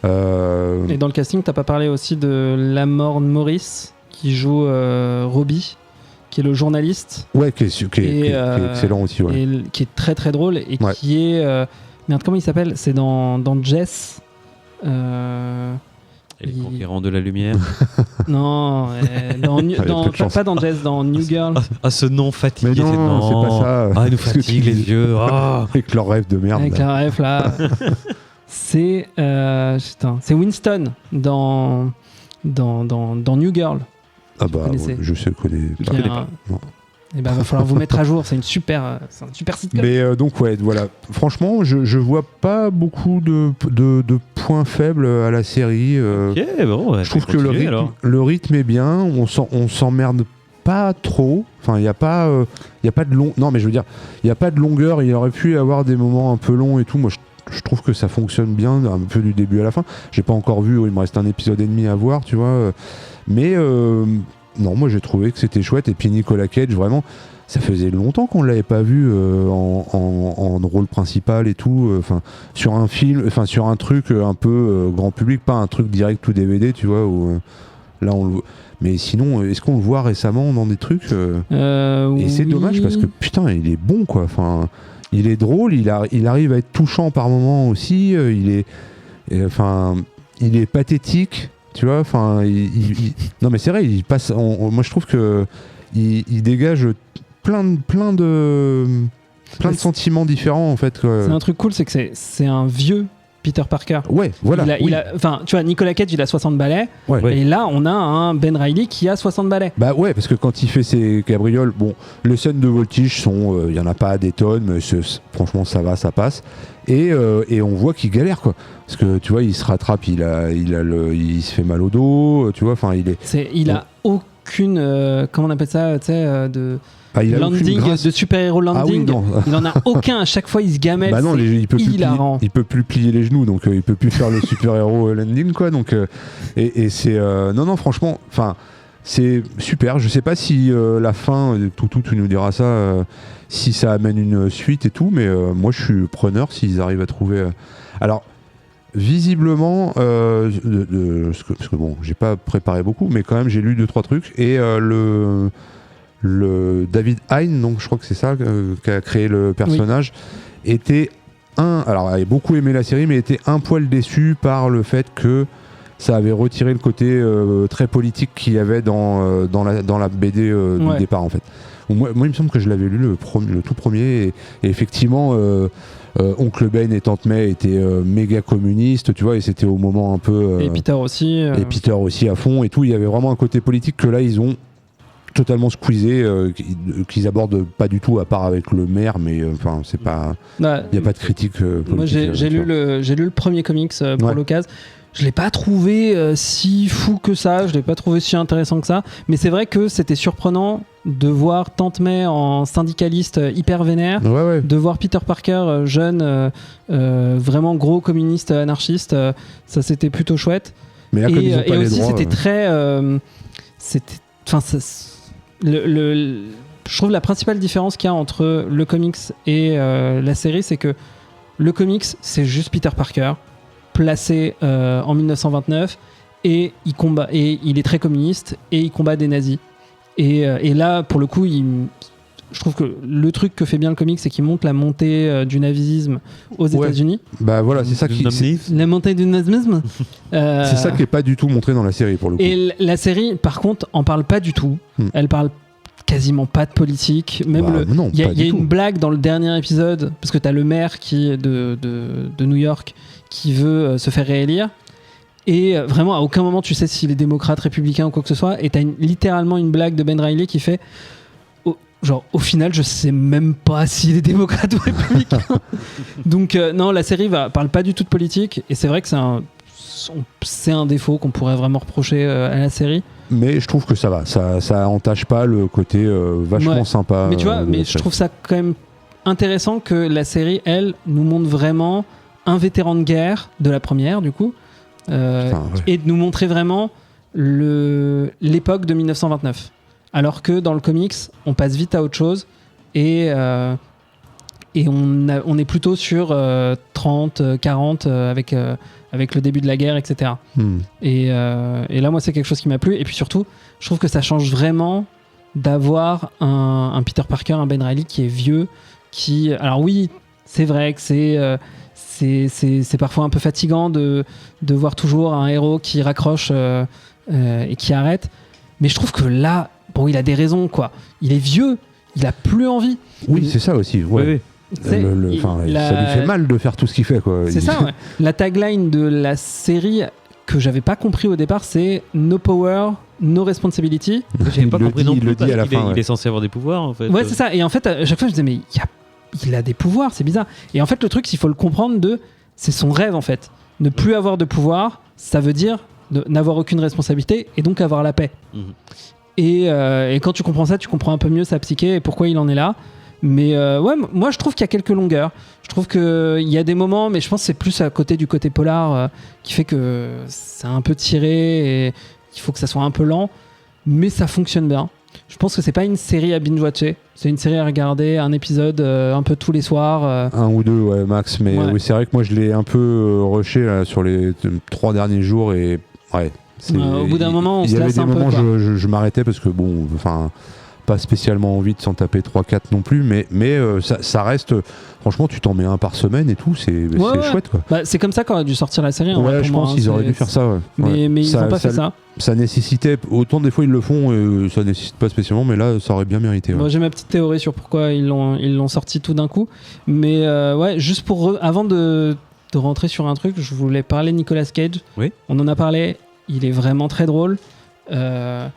Et dans le casting, t'as pas parlé aussi de Lamorne Morris qui joue Robbie, qui est le journaliste. Ouais, qui est excellent aussi. Ouais. Et qui est très très drôle et qui est. Merde, comment il s'appelle ? C'est dans Jess. Et les conquérants de la lumière. Non, pas dans Jess, dans New Girl. Ah, ce nom fatigué. Mais non, c'est pas ça. Ah, il nous fatigue les yeux. Avec leur rêve de merde. Avec leur rêve là. C'est Winston dans New Girl. Ah bah, je sais, connais pas. Non. Et bah, va falloir vous mettre à jour. C'est un super sitcom. Mais donc ouais, voilà. Franchement, je vois pas beaucoup de points faibles à la série. Ok, bon, je trouve que le rythme est bien. On s'emmerde pas trop. Enfin, il y a pas de long. Non, mais je veux dire, il y a pas de longueur. Il aurait pu y avoir des moments un peu longs et tout. Moi, je trouve que ça fonctionne bien, un peu du début à la fin. J'ai pas encore vu. Il me reste un épisode et demi à voir, tu vois. Mais non, moi j'ai trouvé que c'était chouette. Et puis Nicolas Cage, vraiment, ça faisait longtemps qu'on l'avait pas vu en rôle principal et tout. Sur un film, sur un truc un peu grand public, pas un truc direct ou DVD, tu vois. Où, là, on le. Mais sinon, est-ce qu'on le voit récemment dans des trucs Et c'est dommage parce que putain, il est bon quoi. Enfin, il est drôle, il arrive à être touchant par moments aussi. Il est pathétique. Tu vois, non mais c'est vrai, il passe. Moi je trouve que il dégage plein de sentiments différents en fait. C'est un truc cool, c'est que c'est un vieux Peter Parker. Ouais, voilà. Enfin, tu vois, Nicolas Cage, il a 60 balais. Ouais. Et là, on a un Ben Reilly qui a 60 balais. Bah ouais, parce que quand il fait ses cabrioles, bon, les scènes de voltige sont, il y en a pas des tonnes, mais franchement ça va, ça passe. Et on voit qu'il galère, quoi. Parce que tu vois, il se rattrape, il se fait mal au dos, tu vois. Enfin, il a aucune, comment on appelle ça, tu sais, de landing, de super-héros landing. Ah oui, il en a aucun. À chaque fois, il se gamelle. Bah non, il peut plus plier les genoux, donc il peut plus faire le super-héros landing, quoi. Donc et c'est non, franchement, enfin. C'est super, je sais pas si la fin, tu nous diras ça, si ça amène une suite et tout, mais moi je suis preneur s'ils arrivent à trouver... Alors, visiblement, parce que bon, j'ai pas préparé beaucoup, mais quand même j'ai lu 2-3 trucs, et le David Hein, donc je crois que c'est ça qui a créé le personnage, était alors il a beaucoup aimé la série, mais était un poil déçu par le fait que ça avait retiré le côté très politique qu'il y avait dans la BD du départ, en fait. Moi, il me semble que je l'avais lu le tout premier, et effectivement, Oncle Ben et Tante May étaient méga communistes, tu vois, et c'était au moment un peu... et Peter aussi. Et Peter aussi à fond, et tout. Il y avait vraiment un côté politique que là, ils ont totalement squeezé, qu'ils abordent pas du tout, à part avec le maire, mais enfin, c'est pas... Il n'y a pas de critique politique. Moi, j'ai lu le premier comics pour l'occasion. Je l'ai pas trouvé si fou que ça, je l'ai pas trouvé si intéressant que ça, mais c'est vrai que c'était surprenant de voir Tante May en syndicaliste hyper vénère, de voir Peter Parker jeune, vraiment gros communiste anarchiste, ça c'était plutôt chouette. Mais là, comme ils ont pas les aussi droits, c'était très, je trouve la principale différence qu'il y a entre le comics et la série, c'est que le comics c'est juste Peter Parker placé en 1929 et il combat, et il est très communiste et il combat des nazis, et là pour le coup je trouve que le truc que fait bien le comic, c'est qu'il montre la montée du nazisme aux États-Unis. Bah voilà, c'est ça la montée du nazisme. C'est ça qui est pas du tout montré dans la série pour le coup. Et la série par contre en parle pas du tout. Elle parle quasiment pas de politique, même il y a une blague dans le dernier épisode, parce que t'as le maire de New York qui veut se faire réélire, et vraiment à aucun moment tu sais s'il est démocrate, républicain ou quoi que ce soit, et t'as littéralement une blague de Ben Reilly qui fait au final je sais même pas s'il est démocrate ou républicain. Donc non, la série parle pas du tout de politique, et c'est vrai que c'est un défaut qu'on pourrait vraiment reprocher à la série. Mais je trouve que ça va, ça entache pas le côté vachement sympa. Mais tu vois, je trouve ça quand même intéressant que la série, elle, nous montre vraiment un vétéran de guerre de la première, du coup, et de nous montrer vraiment l'époque de 1929. Alors que dans le comics, on passe vite à autre chose, et on est plutôt sur 30, 40 avec le début de la guerre, etc. Et là, moi, c'est quelque chose qui m'a plu. Et puis surtout, je trouve que ça change vraiment d'avoir un Peter Parker, un Ben Reilly qui est vieux, alors oui, c'est vrai que c'est parfois un peu fatigant de voir toujours un héros qui raccroche et qui arrête. Mais je trouve que là, bon, il a des raisons, quoi. Il est vieux, il a plus envie. Oui, c'est ça aussi. Ouais. Ça lui fait mal de faire tout ce qu'il fait, quoi. C'est ça, ouais. La tagline de la série que j'avais pas compris au départ, c'est No Power, No Responsibility. J'avais pas compris non plus, il le dit à la fin. Il est censé avoir des pouvoirs, en fait. Ouais, c'est ça. Et en fait, à chaque fois, je disais, mais il a des pouvoirs, c'est bizarre. Et en fait, le truc, il faut le comprendre c'est son rêve, en fait. Ne plus avoir de pouvoir, ça veut dire n'avoir aucune responsabilité et donc avoir la paix. Et quand tu comprends ça, tu comprends un peu mieux sa psyché et pourquoi il en est là. Mais moi je trouve qu'il y a quelques longueurs. Je trouve qu'il y a des moments, mais je pense que c'est plus à côté du côté polar qui fait que c'est un peu tiré et il faut que ça soit un peu lent. Mais ça fonctionne bien. Je pense que c'est pas une série à binge-watcher. C'est une série à regarder, un épisode un peu tous les soirs. Un ou deux, ouais, max. Mais oui, c'est vrai que moi je l'ai un peu rushé là, sur les 3 derniers jours, et ouais. Au bout d'un moment, on se laisse un peu. Il y avait des moments où je m'arrêtais parce que bon, enfin, pas spécialement envie de s'en taper 3-4 non plus, mais ça reste. Franchement, tu t'en mets un par semaine et tout, c'est chouette, quoi. Bah, c'est comme ça qu'on a dû sortir la série. Ouais, je pense qu'ils auraient dû faire ça. Ouais. Mais ils n'ont pas fait ça. Ça nécessitait, autant des fois ils le font, ça nécessite pas spécialement, mais là ça aurait bien mérité. Ouais. Moi j'ai ma petite théorie sur pourquoi ils l'ont sorti tout d'un coup, mais ouais, juste avant de de rentrer sur un truc. Je voulais parler de Nicolas Cage. Oui. On en a parlé. Il est vraiment très drôle. Je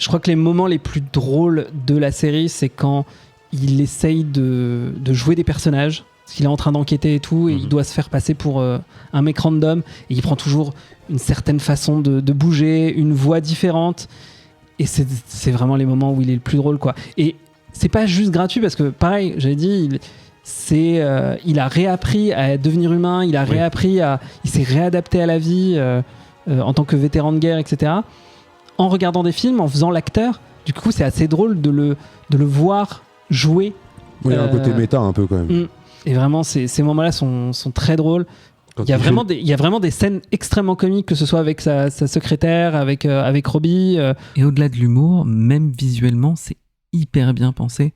crois que les moments les plus drôles de la série, c'est quand il essaye de jouer des personnages. Parce qu'il est en train d'enquêter et tout, et il doit se faire passer pour un mec random. Et il prend toujours une certaine façon de bouger, une voix différente. Et c'est vraiment les moments où il est le plus drôle, quoi. Et c'est pas juste gratuit, parce que pareil, j'avais dit, il a réappris à devenir humain, il s'est réadapté à la vie en tant que vétéran de guerre, etc. En regardant des films, en faisant l'acteur. Du coup, c'est assez drôle de le voir jouer. Il y a un côté méta un peu quand même. Et vraiment, ces moments-là sont très drôles. Il y a vraiment des scènes extrêmement comiques, que ce soit avec sa secrétaire, avec Robbie. Et au-delà de l'humour, même visuellement, c'est hyper bien pensé.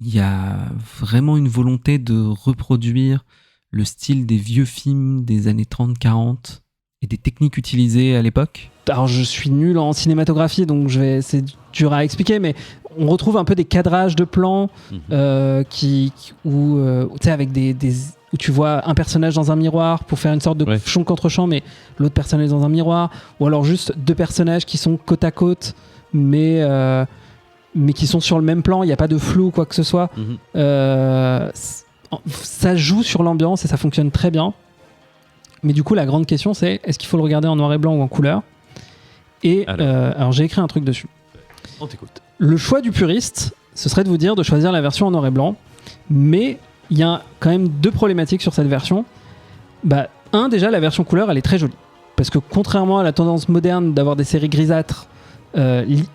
Il y a vraiment une volonté de reproduire le style des vieux films des années 30-40 et des techniques utilisées à l'époque. Alors, je suis nul en cinématographie, donc c'est dur à expliquer, mais on retrouve un peu des cadrages de plans avec où tu vois un personnage dans un miroir pour faire une sorte de champ contre champ, mais l'autre personnage dans un miroir, ou alors juste deux personnages qui sont côte à côte, mais qui sont sur le même plan, il n'y a pas de flou ou quoi que ce soit. Ça joue sur l'ambiance et ça fonctionne très bien. Mais du coup, la grande question, c'est est-ce qu'il faut le regarder en noir et blanc ou en couleur ? Et alors j'ai écrit un truc dessus. On t'écoute. Le choix du puriste, ce serait de vous dire de choisir la version en noir et blanc, mais il y a quand même deux problématiques sur cette version. Déjà, la version couleur, elle est très jolie. Parce que contrairement à la tendance moderne d'avoir des séries grisâtres,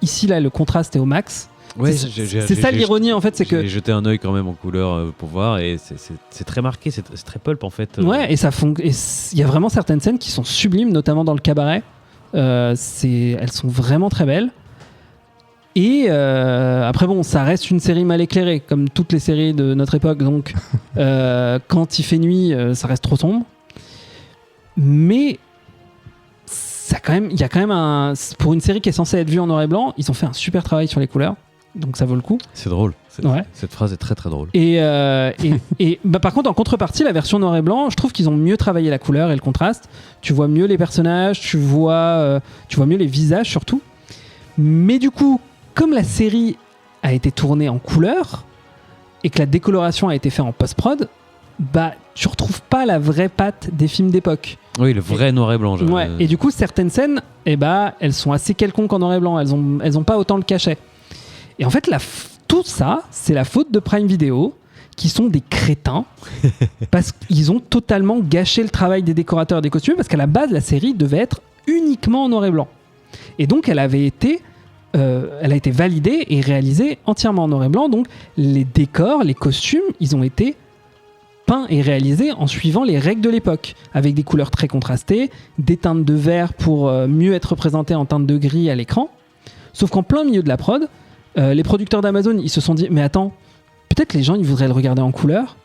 ici, là, le contraste est au max. Ouais, c'est ça l'ironie, en fait, c'est que... J'ai jeté un œil quand même en couleur pour voir, et c'est très marqué, c'est très pulp, en fait. Ouais, et il y a vraiment certaines scènes qui sont sublimes, notamment dans le cabaret. Elles sont vraiment très belles. Et après, bon, ça reste une série mal éclairée, comme toutes les séries de notre époque. Donc, quand il fait nuit, ça reste trop sombre. Mais il y a quand même pour une série qui est censée être vue en noir et blanc, ils ont fait un super travail sur les couleurs. Donc, ça vaut le coup. C'est drôle. Ouais. Cette phrase est très très drôle. Et par contre, en contrepartie, la version noir et blanc, je trouve qu'ils ont mieux travaillé la couleur et le contraste. Tu vois mieux les personnages, tu vois mieux les visages surtout. Mais du coup, comme la série a été tournée en couleur et que la décoloration a été faite en post-prod, tu retrouves pas la vraie patte des films d'époque. Oui, le vrai noir et blanc. Ouais. Et du coup, certaines scènes, elles sont assez quelconques en noir et blanc. Elles ont pas autant le cachet. Et en fait, tout ça, c'est la faute de Prime Video, qui sont des crétins, parce qu'ils ont totalement gâché le travail des décorateurs et des costumiers, parce qu'à la base, la série devait être uniquement en noir et blanc. Et donc, elle a été validée et réalisée entièrement en noir et blanc. Donc, les décors, les costumes, ils ont été peints et réalisés en suivant les règles de l'époque, avec des couleurs très contrastées, des teintes de vert pour mieux être représentés en teinte de gris à l'écran. Sauf qu'en plein milieu de la prod, les producteurs d'Amazon, ils se sont dit, mais attends, peut-être les gens, ils voudraient le regarder en couleur.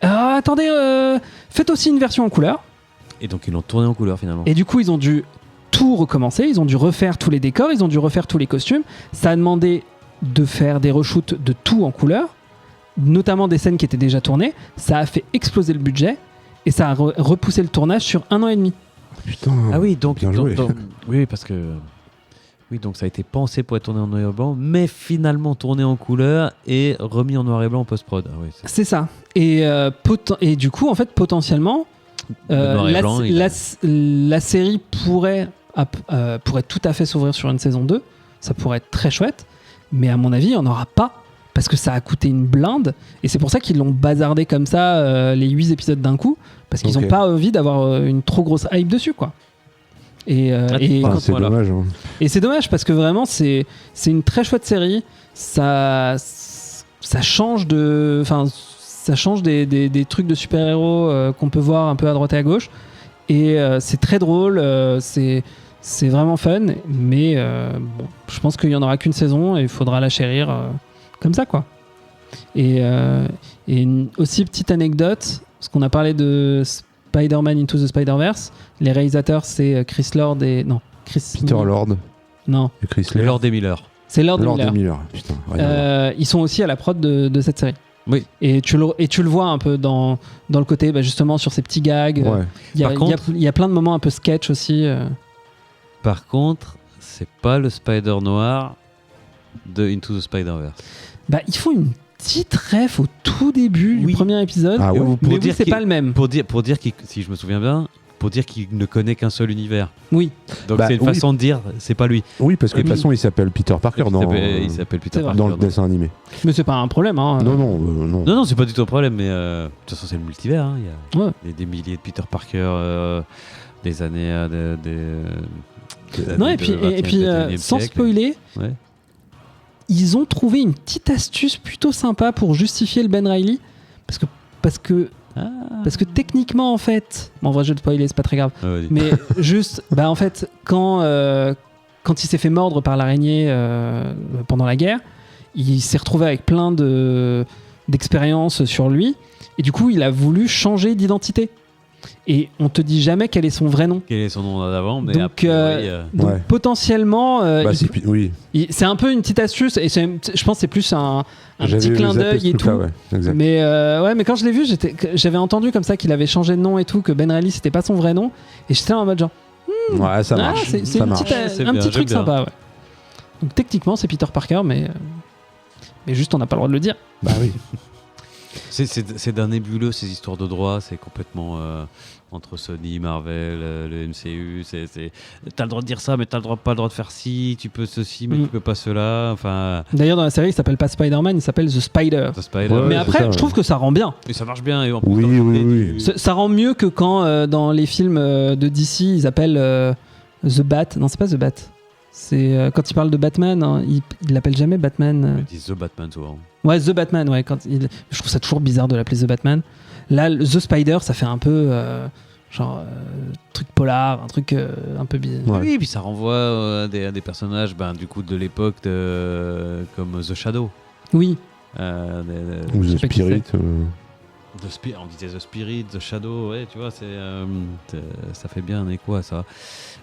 Attendez, faites aussi une version en couleur. Et donc, ils l'ont tourné en couleur, finalement. Et du coup, ils ont dû tout recommencer, ils ont dû refaire tous les décors, ils ont dû refaire tous les costumes. Ça a demandé de faire des reshoots de tout en couleur, notamment des scènes qui étaient déjà tournées. Ça a fait exploser le budget et ça a repoussé le tournage sur 1 an et demi. Putain. Ah oui, donc oui, parce que donc ça a été pensé pour être tourné en noir et blanc, mais finalement tourné en couleur et remis en noir et blanc en post-prod. Ah oui, c'est ça. Et du coup, en fait, potentiellement, la série pourrait tout à fait s'ouvrir sur une saison 2. Ça pourrait être très chouette, mais à mon avis, il n'y en aura pas, parce que ça a coûté une blinde, et c'est pour ça qu'ils l'ont bazardé comme ça, les 8 épisodes d'un coup, parce qu'ils n'ont pas envie d'avoir une trop grosse hype dessus, quoi. C'est dommage. Hein. Et c'est dommage, parce que vraiment, c'est une très chouette série. Ça change des trucs de super-héros qu'on peut voir un peu à droite et à gauche. Et c'est très drôle, c'est vraiment fun, mais je pense qu'il n'y en aura qu'une saison et il faudra la chérir comme ça, quoi. Et aussi, petite anecdote, parce qu'on a parlé de Spider-Man Into the Spider-Verse, les réalisateurs, c'est Chris Lord et... Non, Peter Lord. Non. Et Chris Lord et Miller. C'est Lord et Miller. Miller. Putain, ils sont aussi à la prod de cette série. Oui. Et tu le vois un peu dans le côté, justement, sur ces petits gags. Ouais. Il y a plein de moments un peu sketch aussi. Par contre, c'est pas le Spider noir de Into the Spider-Verse. Ils font une petite ref au tout début du Oui. premier épisode. Ah ouais. Pour Mais dire oui, c'est qu'il- pas le même. Pour dire qu'il, si je me souviens bien, pour dire qu'il ne connaît qu'un seul univers. Oui, Donc Bah, c'est une oui. façon de dire, c'est pas lui. Oui, parce que de toute Oui. façon, il s'appelle Peter Parker Il s'appelle Peter C'est vrai. Parker. dans le dessin animé. mais c'est pas un problème. Hein. Non, non. Non, c'est pas du tout un problème, mais de toute façon, c'est le multivers. hein. Il y a Ouais. des milliers de Peter Parker des années. Des Non, années et puis, de 20e, 21e sans siècle. spoiler, Ouais. ils ont trouvé une petite astuce plutôt sympa pour justifier le Ben Reilly. Parce que techniquement, en fait, en vrai, je vais te spoiler, c'est pas très grave. Vas-y. Mais juste, en fait, quand il s'est fait mordre par l'araignée pendant la guerre, il s'est retrouvé avec plein d'expériences sur lui. Et du coup, il a voulu changer d'identité. Et on te dit jamais quel est son vrai nom. Quel est son nom d'avant, mais Donc, a priori, Donc Ouais. potentiellement, Oui. c'est un peu une petite astuce. Et je pense que c'est plus un J'avais petit clin zappé d'œil ce et tout. truc-là, ouais. Exact. Mais quand je l'ai vu, j'avais entendu comme ça qu'il avait changé de nom et tout, que Ben Reilly c'était pas son vrai nom. Et j'étais là en mode genre, Ouais, ça marche. c'est ça une marche. petite, C'est un bien, petit truc j'aime bien. sympa. Ouais. Donc techniquement c'est Peter Parker, mais juste on n'a pas le droit de le dire. Bah oui. c'est d'un nébuleux ces histoires de droit, c'est complètement entre Sony, Marvel, le MCU. T'as le droit de dire ça, mais t'as pas le droit de faire ci. Tu peux ceci, mais tu peux pas cela. Enfin, D'ailleurs dans la série il s'appelle pas Spider-Man, il s'appelle The Spider. The Spider. Ouais, Mais c'est après ça, je trouve que ça rend bien. Et ça marche bien. Et en plus, Oui, dans oui, l'idée oui. du- Ça rend mieux que quand dans les films de DC ils appellent The Bat. Non c'est pas The Bat. C'est quand il parle de Batman, hein, il l'appelle jamais Batman. Ils disent The Batman souvent. Ouais, The Batman, ouais. Je trouve ça toujours bizarre de l'appeler The Batman. Là, The Spider, ça fait un peu truc polar, un truc un peu bizarre. Ouais. Oui, puis ça renvoie à des personnages du coup de l'époque comme The Shadow. Oui, Ou Je sais The pas qui Spirit. On disait The Spirit, The Shadow, ouais, tu vois, ça fait bien un écho à ça.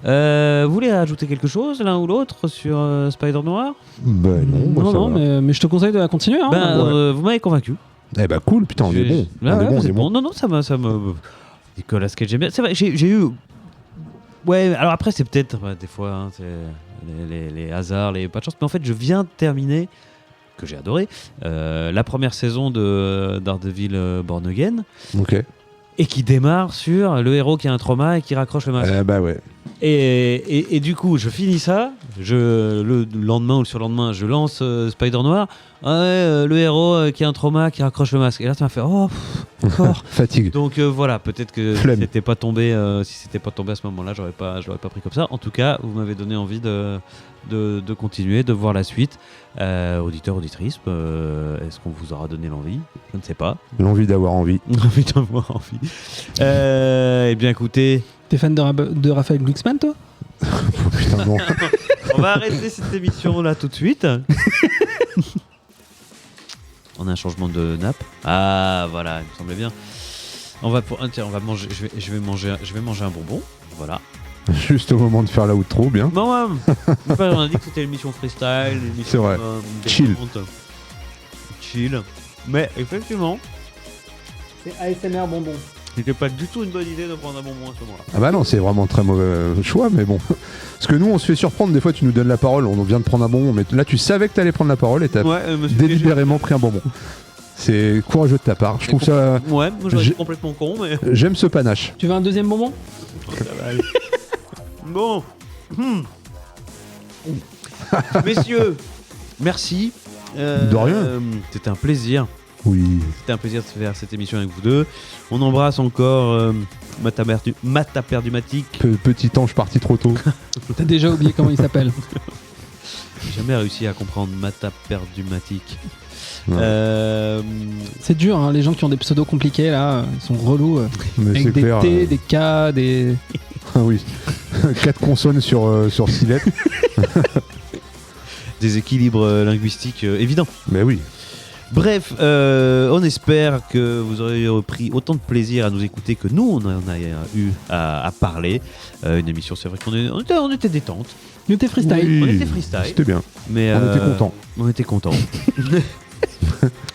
Vous voulez ajouter quelque chose l'un ou l'autre sur Spider Noir? Ben non, moi, ça non, va. mais je te conseille de la continuer. Hein. Vous m'avez convaincu. Eh ben cool, putain, on est bon. Là, On est ouais, bon, vous on est êtes bon. bon. Non, ça me. Nicolas Cage, j'aime bien. C'est vrai, j'ai eu. Ouais, alors après, c'est peut-être des fois, hein, c'est les hasards, les pas de chance. Mais en fait, je viens de terminer, que j'ai adoré, la première saison de Daredevil Born Again, Ok. et qui démarre sur le héros qui a un trauma et qui raccroche le masque. Bah ouais. Et du coup, je finis ça. Le lendemain ou le surlendemain, je lance Spider Noir. Le héros qui a un trauma, qui raccroche le masque. Et là, ça m'a fait encore. Fatigue. Donc voilà, peut-être que Flemme. si c'était pas tombé à ce moment-là, je l'aurais pas pris comme ça. En tout cas, vous m'avez donné envie de continuer, de voir la suite. Auditeurs, auditrices, est-ce qu'on vous aura donné l'envie? Je ne sais pas. L'envie d'avoir envie. Envie d'avoir envie. Eh bien, écoutez. T'es fan de Raphaël Glucksmann, toi? Oh, putain, non. On va arrêter cette émission là tout de suite. On a un changement de nappe. Ah voilà, il me semblait bien. On va manger. Je vais manger un bonbon. Voilà. Juste au moment de faire la outro, bien. Bon, on a dit que c'était l'émission freestyle, l'émission C'est vrai. Chill. détente. Chill. Mais effectivement, C'est ASMR bonbon. c'était pas du tout une bonne idée de prendre un bonbon à ce moment-là. Ah bah non, c'est vraiment très mauvais choix, mais bon. Parce que nous, on se fait surprendre, des fois tu nous donnes la parole, on vient de prendre un bonbon, mais là tu savais que t'allais prendre la parole et t'as délibérément pris un bonbon. C'est courageux de ta part. Je trouve ça... Ouais, moi j'aurais J'ai- été complètement con, mais. J'aime ce panache. Tu veux un deuxième bonbon? Bon. Messieurs, merci. De rien. C'était un plaisir. Oui. C'était un plaisir de faire cette émission avec vous deux. On embrasse encore Mata Perdumatique. Petit ange parti trop tôt. T'as déjà oublié comment il s'appelle. J'ai jamais réussi à comprendre Mata Perdumatique. Ouais. C'est dur, hein, les gens qui ont des pseudos compliqués là, ils sont relous. Mais Avec c'est des clair. T, des K, des. Ah oui. 4 consonnes sur 6 lettres. Déséquilibre linguistique évident. Mais oui. Bref, on espère que vous aurez pris autant de plaisir à nous écouter que nous, on en a eu à parler. Une émission, c'est vrai on était détente. Nous t'es freestyle. Oui. On était freestyle. C'était bien. Mais On était contents. On était contents.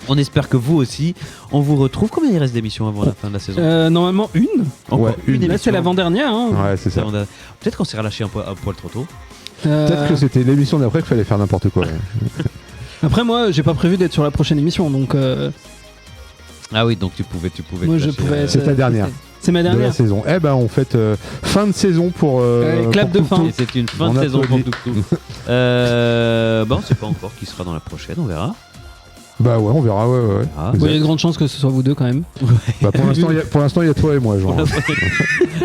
On espère que vous aussi. On vous retrouve. Combien il reste d'émissions avant la fin de la saison? Normalement, une. Encore Ouais, une une. Là, émission. c'est l'avant-dernière. Hein. Ouais, c'est ça. Peut-être qu'on s'est relâché un poil trop tôt. Peut-être que c'était l'émission d'après qu'il fallait faire n'importe quoi. Après, moi, j'ai pas prévu d'être sur la prochaine émission, donc. Ah oui, donc tu pouvais. Moi, te je lâcher, pouvais. C'est ta dernière. C'est ma De la dernière. saison. Eh ben, on fête fin de saison pour. Clap pour de fin. Toutou. Et c'est une fin On de saison pour applaudit. Toutou. On sait pas encore qui sera dans la prochaine, on verra. Bah ouais, on verra. Ouais. Ah, Il y a de grandes chances que ce soit vous deux quand même. Bah, pour l'instant, il y a toi et moi, genre.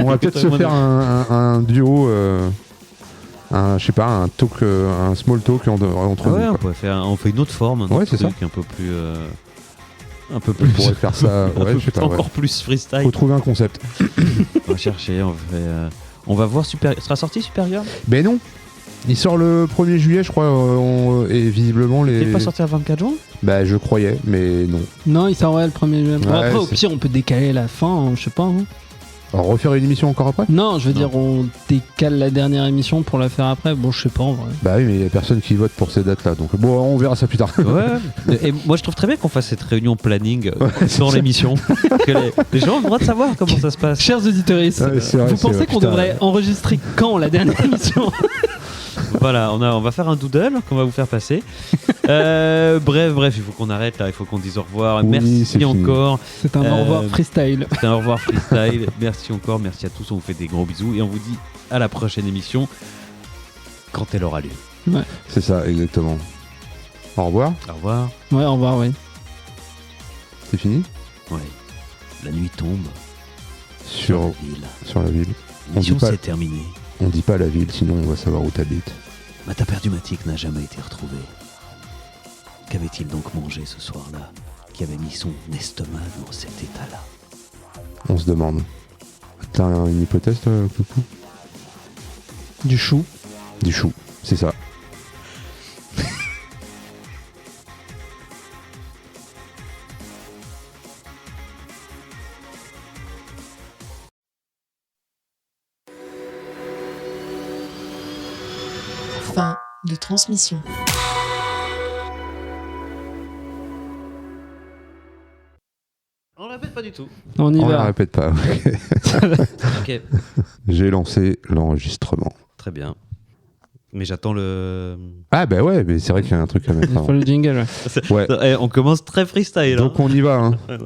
On va peut-être se faire un duo. Je sais pas, un talk, un small talk entre nous. Ouais, Quoi. on fait une autre forme, Ouais, c'est ça. un peu plus. Un peu On plus. pourrait faire ça. Ouais, je sais pas. Encore plus freestyle. Faut trouver un concept. On va chercher, on va voir Super. Sera sorti Superior. Ben non. Il sort le 1er juillet, je crois, et visiblement les. T'es pas sorti le 24 juin? Bah je croyais, mais non. Non, il s'en va le 1er juin. Bon, Ouais, après, au c'est- pire, on peut décaler la fin, hein, je sais pas. Hein. Alors refaire une émission encore après? Non, je veux Non. dire, on décale la dernière émission pour la faire après. Bon, je sais pas en vrai. Bah oui, mais il y a personne qui vote pour ces dates-là, donc bon, on verra ça plus tard. Ouais. Et moi, je trouve très bien qu'on fasse cette réunion planning c'est dans ça. l'émission. Que les gens ont le droit de savoir comment ça se passe. Chers auditeurs, Ouais, c'est vrai, vous c'est pensez vrai, qu'on putain. devrait enregistrer quand la dernière émission? Voilà, on va faire un doodle qu'on va vous faire passer. Bref, il faut qu'on arrête là, il faut qu'on dise au revoir. Oui, Merci c'est fini. encore. C'est un au revoir freestyle. C'était un au revoir freestyle. Merci encore, merci à tous. On vous fait des gros bisous et on vous dit à la prochaine émission quand elle aura lieu. C'est ça, exactement. Au revoir, Au revoir. Ouais, au revoir, oui. c'est fini Ouais. La nuit tombe sur la ville. la ville. L'émission dit pas- s'est terminée. On dit pas la ville, sinon on va savoir où t'habites. Ma tape perdue-matique n'a jamais été retrouvée. Qu'avait-il donc mangé ce soir-là qui avait mis son estomac dans cet état-là? On se demande. T'as une hypothèse, toi, Coucou? Du chou. Du chou, c'est ça. Fin de transmission. On la répète pas du tout. On y On la va. répète pas. Ok, J'ai lancé l'enregistrement. très bien. Mais j'attends le. Ah bah ouais, mais c'est vrai qu'il y a un truc à mettre Il avant. faut le jingle. Ouais. Ouais. On commence très freestyle. Donc on y va, hein. Hein.